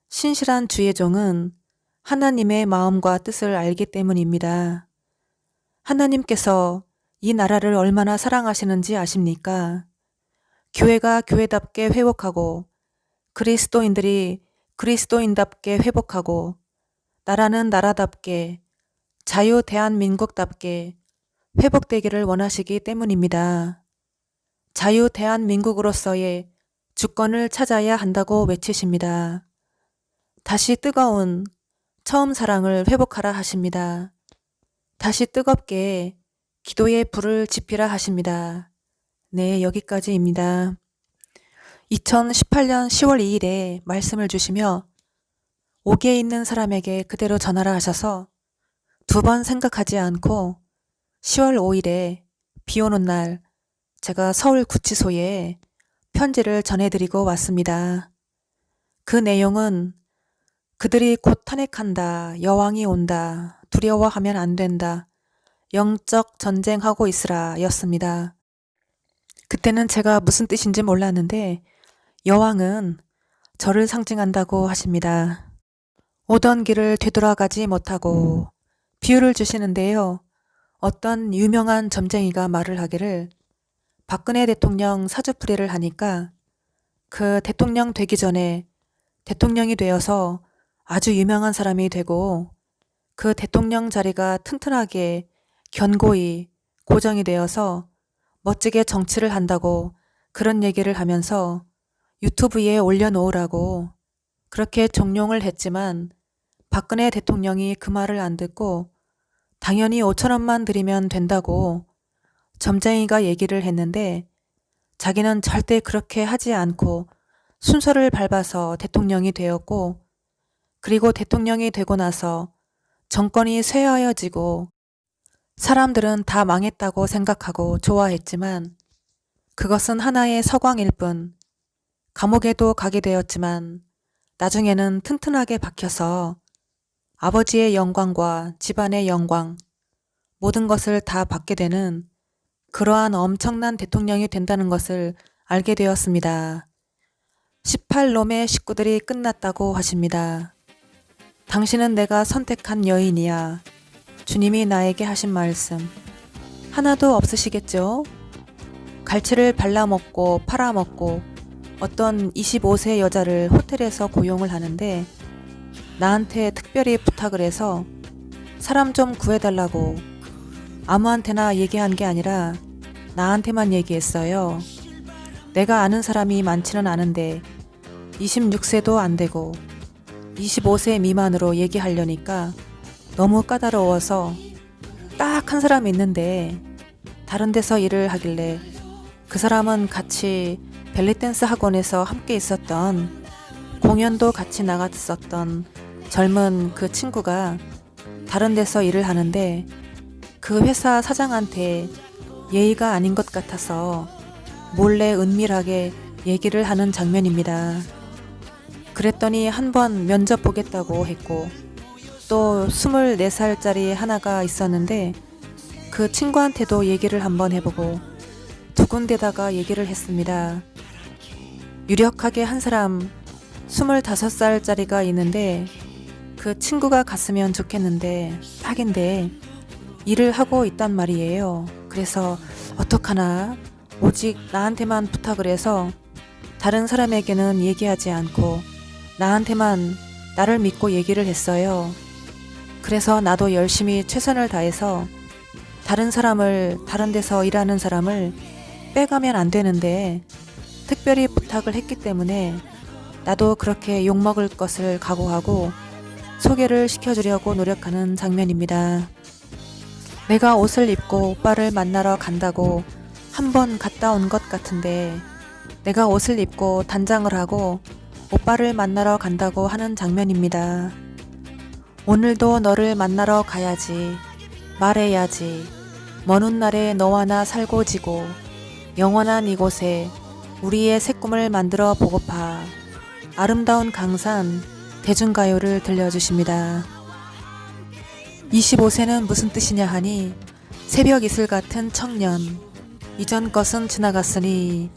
신실한 주의 종은 하나님의 마음과 뜻을 알기 때문입니다. 하나님께서 이 나라를 얼마나 사랑하시는지 아십니까? 교회가 교회답게 회복하고 그리스도인들이 그리스도인답게 회복하고 나라는 나라답게 자유 대한민국답게 회복되기를 원하시기 때문입니다. 자유 대한민국으로서의 주권을 찾아야 한다고 외치십니다. 다시 뜨거운 처음 사랑을 회복하라 하십니다. 다시 뜨겁게 기도의 불을 지피라 하십니다. 네, 여기까지입니다. 2018년 10월 2일에 말씀을 주시며 옥에 있는 사람에게 그대로 전하라 하셔서 2번 생각하지 않고 10월 5일에 비 오는 날 제가 서울 구치소에 편지를 전해드리고 왔습니다. 그 내용은 그들이 곧 탄핵한다, 여왕이 온다, 두려워하면 안 된다, 영적 전쟁하고 있으라 였습니다. 그때는 제가 무슨 뜻인지 몰랐는데 여왕은 저를 상징한다고 하십니다. 오던 길을 되돌아가지 못하고 비유를 주시는데요. 어떤 유명한 점쟁이가 말을 하기를 박근혜 대통령 사주풀이를 하니까 그 대통령 되기 전에 대통령이 되어서 아주 유명한 사람이 되고 그 대통령 자리가 튼튼하게 견고히 고정이 되어서 멋지게 정치를 한다고 그런 얘기를 하면서 유튜브에 올려놓으라고 그렇게 종용을 했지만 박근혜 대통령이 그 말을 안 듣고 당연히 5천원만 드리면 된다고 점쟁이가 얘기를 했는데 자기는 절대 그렇게 하지 않고 순서를 밟아서 대통령이 되었고 그리고 대통령이 되고 나서 정권이 쇠하여지고 사람들은 다 망했다고 생각하고 좋아했지만 그것은 하나의 서광일 뿐 감옥에도 가게 되었지만 나중에는 튼튼하게 박혀서 아버지의 영광과 집안의 영광 모든 것을 다 받게 되는 그러한 엄청난 대통령이 된다는 것을 알게 되었습니다. 18놈의 식구들이 끝났다고 하십니다. 당신은 내가 선택한 여인이야. 주님이 나에게 하신 말씀 하나도 없으시겠죠? 갈치를 발라먹고 팔아먹고 어떤 25세 여자를 호텔에서 고용을 하는데 나한테 특별히 부탁을 해서 사람 좀 구해달라고 아무한테나 얘기한 게 아니라 나한테만 얘기했어요. 내가 아는 사람이 많지는 않은데 26세도 안 되고 25세 미만으로 얘기하려니까 너무 까다로워서 딱 한 사람이 있는데 다른 데서 일을 하길래 그 사람은 같이 벨리댄스 학원에서 함께 있었던, 공연도 같이 나갔었던 젊은 그 친구가 다른 데서 일을 하는데 그 회사 사장한테 예의가 아닌 것 같아서 몰래 은밀하게 얘기를 하는 장면입니다. 그랬더니 한 번 면접 보겠다고 했고, 또 24살짜리 하나가 있었는데 그 친구한테도 얘기를 한번 해보고 두 군데다가 얘기를 했습니다. 유력하게 한 사람 25살짜리가 있는데 그 친구가 갔으면 좋겠는데 딱인데 일을 하고 있단 말이에요. 그래서 어떡하나, 오직 나한테만 부탁을 해서 다른 사람에게는 얘기하지 않고 나한테만, 나를 믿고 얘기를 했어요. 그래서 나도 열심히 최선을 다해서 다른 사람을, 다른 데서 일하는 사람을 빼가면 안 되는데 특별히 부탁을 했기 때문에 나도 그렇게 욕먹을 것을 각오하고 소개를 시켜주려고 노력하는 장면입니다. 내가 옷을 입고 오빠를 만나러 간다고 한 번 갔다 온 것 같은데 내가 옷을 입고 단장을 하고 오빠를 만나러 간다고 하는 장면입니다. 오늘도 너를 만나러 가야지, 말해야지, 먼 훗날에 너와 나 살고 지고 영원한 이곳에 우리의 새 꿈을 만들어 보고파. 아름다운 강산 대중가요를 들려주십니다. 25세는 무슨 뜻이냐 하니 새벽 이슬 같은 청년, 이전 것은 지나갔으니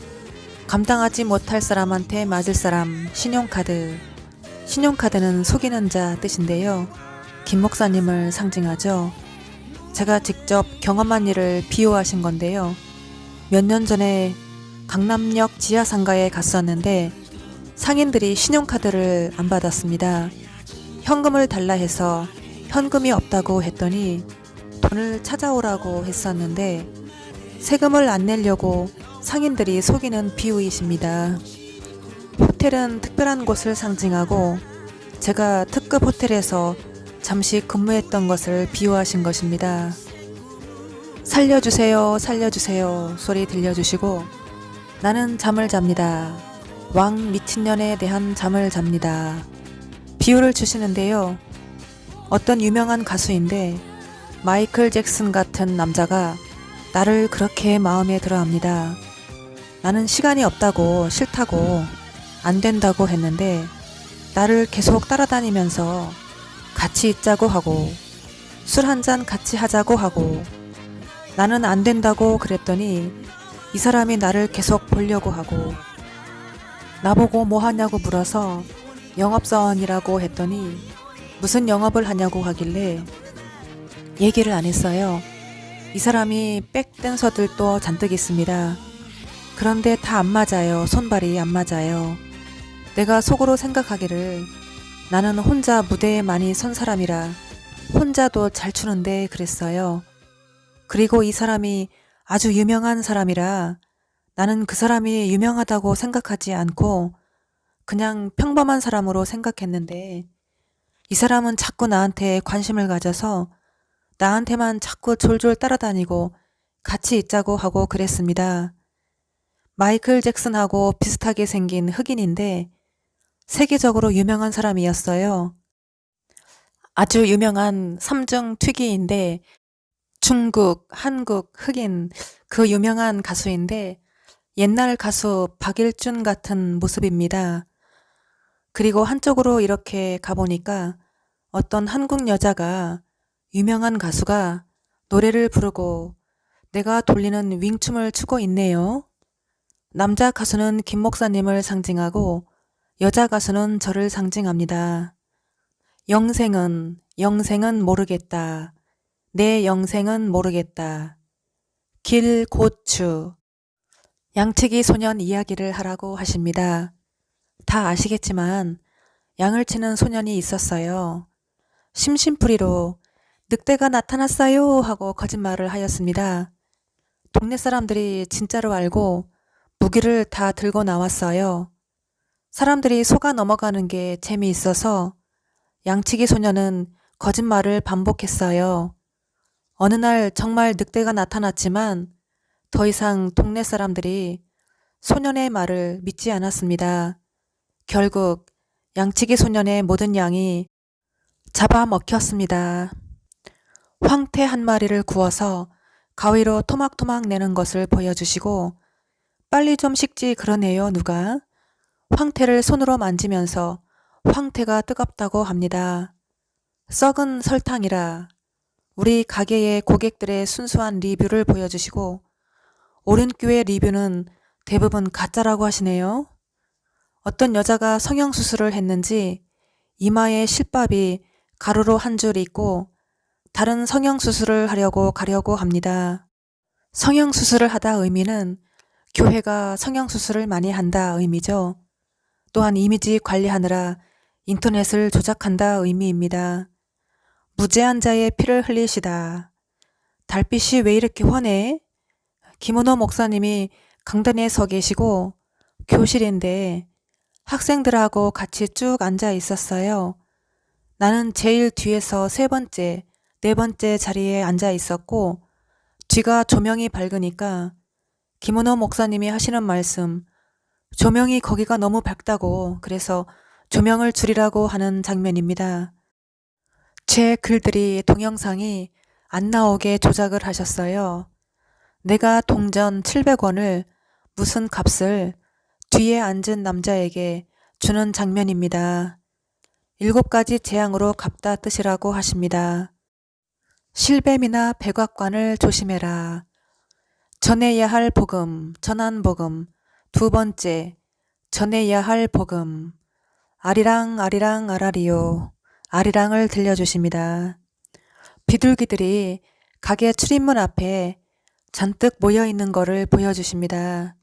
감당하지 못할 사람한테 맞을 사람. 신용카드. 신용카드는 속이는 자 뜻인데요, 김 목사님을 상징하죠. 제가 직접 경험한 일을 비유하신 건데요, 몇 년 전에 강남역 지하상가에 갔었는데 상인들이 신용카드를 안 받았습니다. 현금을 달라 해서 현금이 없다고 했더니 돈을 찾아오라고 했었는데 세금을 안 내려고 상인들이 속이는 비유이십니다. 호텔은 특별한 곳을 상징하고 제가 특급 호텔에서 잠시 근무했던 것을 비유하신 것입니다. 살려주세요, 살려주세요 소리 들려주시고 나는 잠을 잡니다. 왕 미친년에 대한 잠을 잡니다. 비유를 주시는데요, 어떤 유명한 가수인데 마이클 잭슨 같은 남자가 나를 그렇게 마음에 들어 합니다. 나는 시간이 없다고, 싫다고, 안 된다고 했는데 나를 계속 따라다니면서 같이 있자고 하고 술 한잔 같이 하자고 하고, 나는 안 된다고 그랬더니 이 사람이 나를 계속 보려고 하고, 나보고 뭐 하냐고 물어서 영업사원이라고 했더니 무슨 영업을 하냐고 하길래 얘기를 안 했어요. 이 사람이 백댄서들도 잔뜩 있습니다. 그런데 다 안 맞아요. 손발이 안 맞아요. 내가 속으로 생각하기를 나는 혼자 무대에 많이 선 사람이라 혼자도 잘 추는데 그랬어요. 그리고 이 사람이 아주 유명한 사람이라 나는 그 사람이 유명하다고 생각하지 않고 그냥 평범한 사람으로 생각했는데 이 사람은 자꾸 나한테 관심을 가져서 나한테만 자꾸 졸졸 따라다니고 같이 있자고 하고 그랬습니다. 마이클 잭슨하고 비슷하게 생긴 흑인인데 세계적으로 유명한 사람이었어요. 아주 유명한 삼중 튀기인데 중국, 한국, 흑인, 그 유명한 가수인데 옛날 가수 박일준 같은 모습입니다. 그리고 한쪽으로 이렇게 가보니까 어떤 한국 여자가, 유명한 가수가 노래를 부르고 내가 돌리는 윙춤을 추고 있네요. 남자 가수는 김 목사님을 상징하고 여자 가수는 저를 상징합니다. 영생은 모르겠다. 내 영생은 모르겠다. 길고추. 양치기 소년 이야기를 하라고 하십니다. 다 아시겠지만 양을 치는 소년이 있었어요. 심심풀이로 늑대가 나타났어요 하고 거짓말을 하였습니다. 동네 사람들이 진짜로 알고 무기를 다 들고 나왔어요. 사람들이 속아 넘어가는 게 재미있어서 양치기 소년은 거짓말을 반복했어요. 어느 날 정말 늑대가 나타났지만 더 이상 동네 사람들이 소년의 말을 믿지 않았습니다. 결국 양치기 소년의 모든 양이 잡아먹혔습니다. 황태 한 마리를 구워서 가위로 토막토막 내는 것을 보여주시고 빨리 좀 식지 그러네요 누가. 황태를 손으로 만지면서 황태가 뜨겁다고 합니다. 썩은 설탕이라. 우리 가게의 고객들의 순수한 리뷰를 보여주시고 오륜교의 리뷰는 대부분 가짜라고 하시네요. 어떤 여자가 성형수술을 했는지 이마에 실밥이 가루로 한 줄 있고 다른 성형수술을 가려고 합니다. 성형수술을 하다 의미는 교회가 성형수술을 많이 한다 의미죠. 또한 이미지 관리하느라 인터넷을 조작한다 의미입니다. 무죄한 자의 피를 흘리시다. 달빛이 왜 이렇게 환해? 김은호 목사님이 강단에 서 계시고 교실인데 학생들하고 같이 쭉 앉아 있었어요. 나는 제일 뒤에서 세 번째, 네 번째 자리에 앉아 있었고 뒤가 조명이 밝으니까 김은호 목사님이 하시는 말씀, 조명이 거기가 너무 밝다고 그래서 조명을 줄이라고 하는 장면입니다. 제 글들이 동영상이 안 나오게 조작을 하셨어요. 내가 동전 700원을 무슨 값을 뒤에 앉은 남자에게 주는 장면입니다. 7가지 재앙으로 갚다 뜻이라고 하십니다. 실뱀이나 백악관을 조심해라. 전해야 할 복음, 전한 복음. 두 번째, 전해야 할 복음. 아리랑 아리랑 아라리요. 아리랑을 들려주십니다. 비둘기들이 가게 출입문 앞에 잔뜩 모여있는 거를 보여주십니다.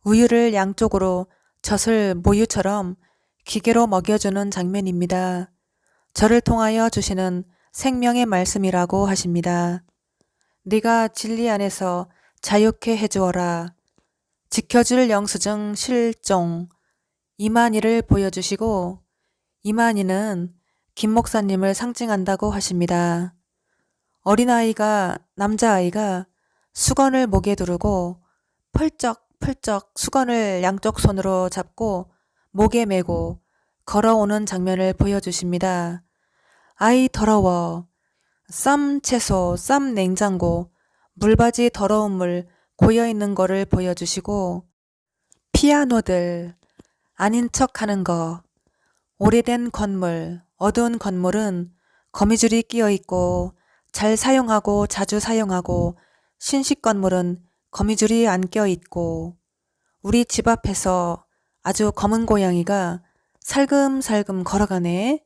우유를 양쪽으로 젖을 모유처럼 기계로 먹여주는 장면입니다. 저를 통하여 주시는 생명의 말씀이라고 하십니다. 네가 진리 안에서 자유케 해주어라. 지켜줄 영수증 실종. 이만희를 보여주시고 이만희는 김 목사님을 상징한다고 하십니다. 어린아이가, 남자아이가 수건을 목에 두르고 펄쩍펄쩍 수건을 양쪽 손으로 잡고 목에 메고 걸어오는 장면을 보여주십니다. 아이 더러워. 쌈 채소, 쌈 냉장고, 물바지 더러운 물 고여있는 거를 보여주시고 피아노들, 아닌 척 하는 거, 오래된 건물, 어두운 건물은 거미줄이 끼어 있고 잘 사용하고 자주 사용하고 신식 건물은 거미줄이 안 껴 있고 우리 집 앞에서 아주 검은 고양이가 살금살금 걸어가네.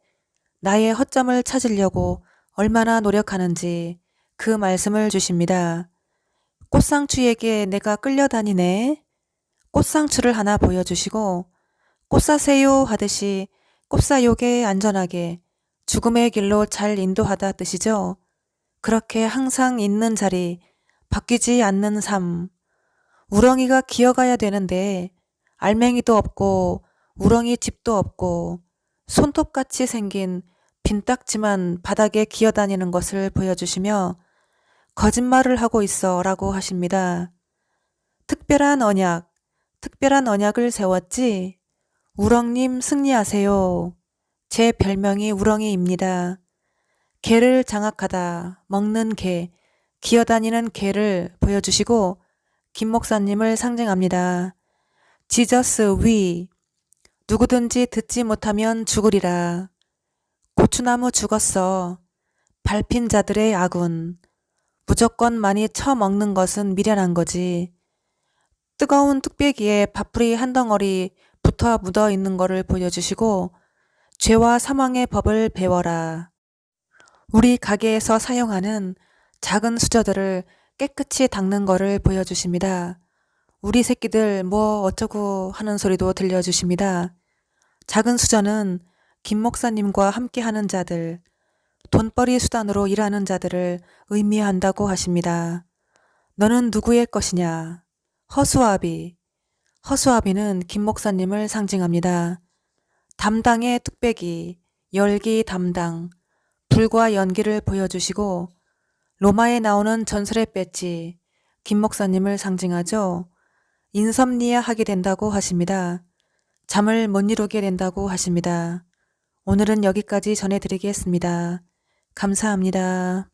나의 허점을 찾으려고 얼마나 노력하는지 그 말씀을 주십니다. 꽃상추에게 내가 끌려다니네. 꽃상추를 하나 보여주시고 꽃 사세요 하듯이 꽃사욕에 안전하게 죽음의 길로 잘 인도하다 뜻이죠. 그렇게 항상 있는 자리, 바뀌지 않는 삶. 우렁이가 기어가야 되는데 알맹이도 없고 우렁이 집도 없고 손톱같이 생긴 빈딱지만 바닥에 기어다니는 것을 보여주시며 거짓말을 하고 있어 라고 하십니다. 특별한 언약을 세웠지? 우렁님 승리하세요. 제 별명이 우렁이입니다. 개를 장악하다, 먹는 개, 기어다니는 개를 보여주시고 김 목사님을 상징합니다. 지저스 위, 누구든지 듣지 못하면 죽으리라. 고추나무 죽었어. 밟힌 자들의 아군. 무조건 많이 처먹는 것은 미련한 거지. 뜨거운 뚝배기에 밥풀이 한 덩어리 붙어 묻어 있는 거를 보여주시고 죄와 사망의 법을 배워라. 우리 가게에서 사용하는 작은 수저들을 깨끗이 닦는 거를 보여주십니다. 우리 새끼들 뭐 어쩌고 하는 소리도 들려주십니다. 작은 수저는 김 목사님과 함께하는 자들, 돈벌이 수단으로 일하는 자들을 의미한다고 하십니다. 너는 누구의 것이냐? 허수아비. 허수아비는 김 목사님을 상징합니다. 담당의 뚝배기, 열기 담당, 불과 연기를 보여주시고 로마에 나오는 전설의 배지 김 목사님을 상징하죠. 인섬니아 하게 된다고 하십니다. 잠을 못 이루게 된다고 하십니다. 오늘은 여기까지 전해드리겠습니다. 감사합니다.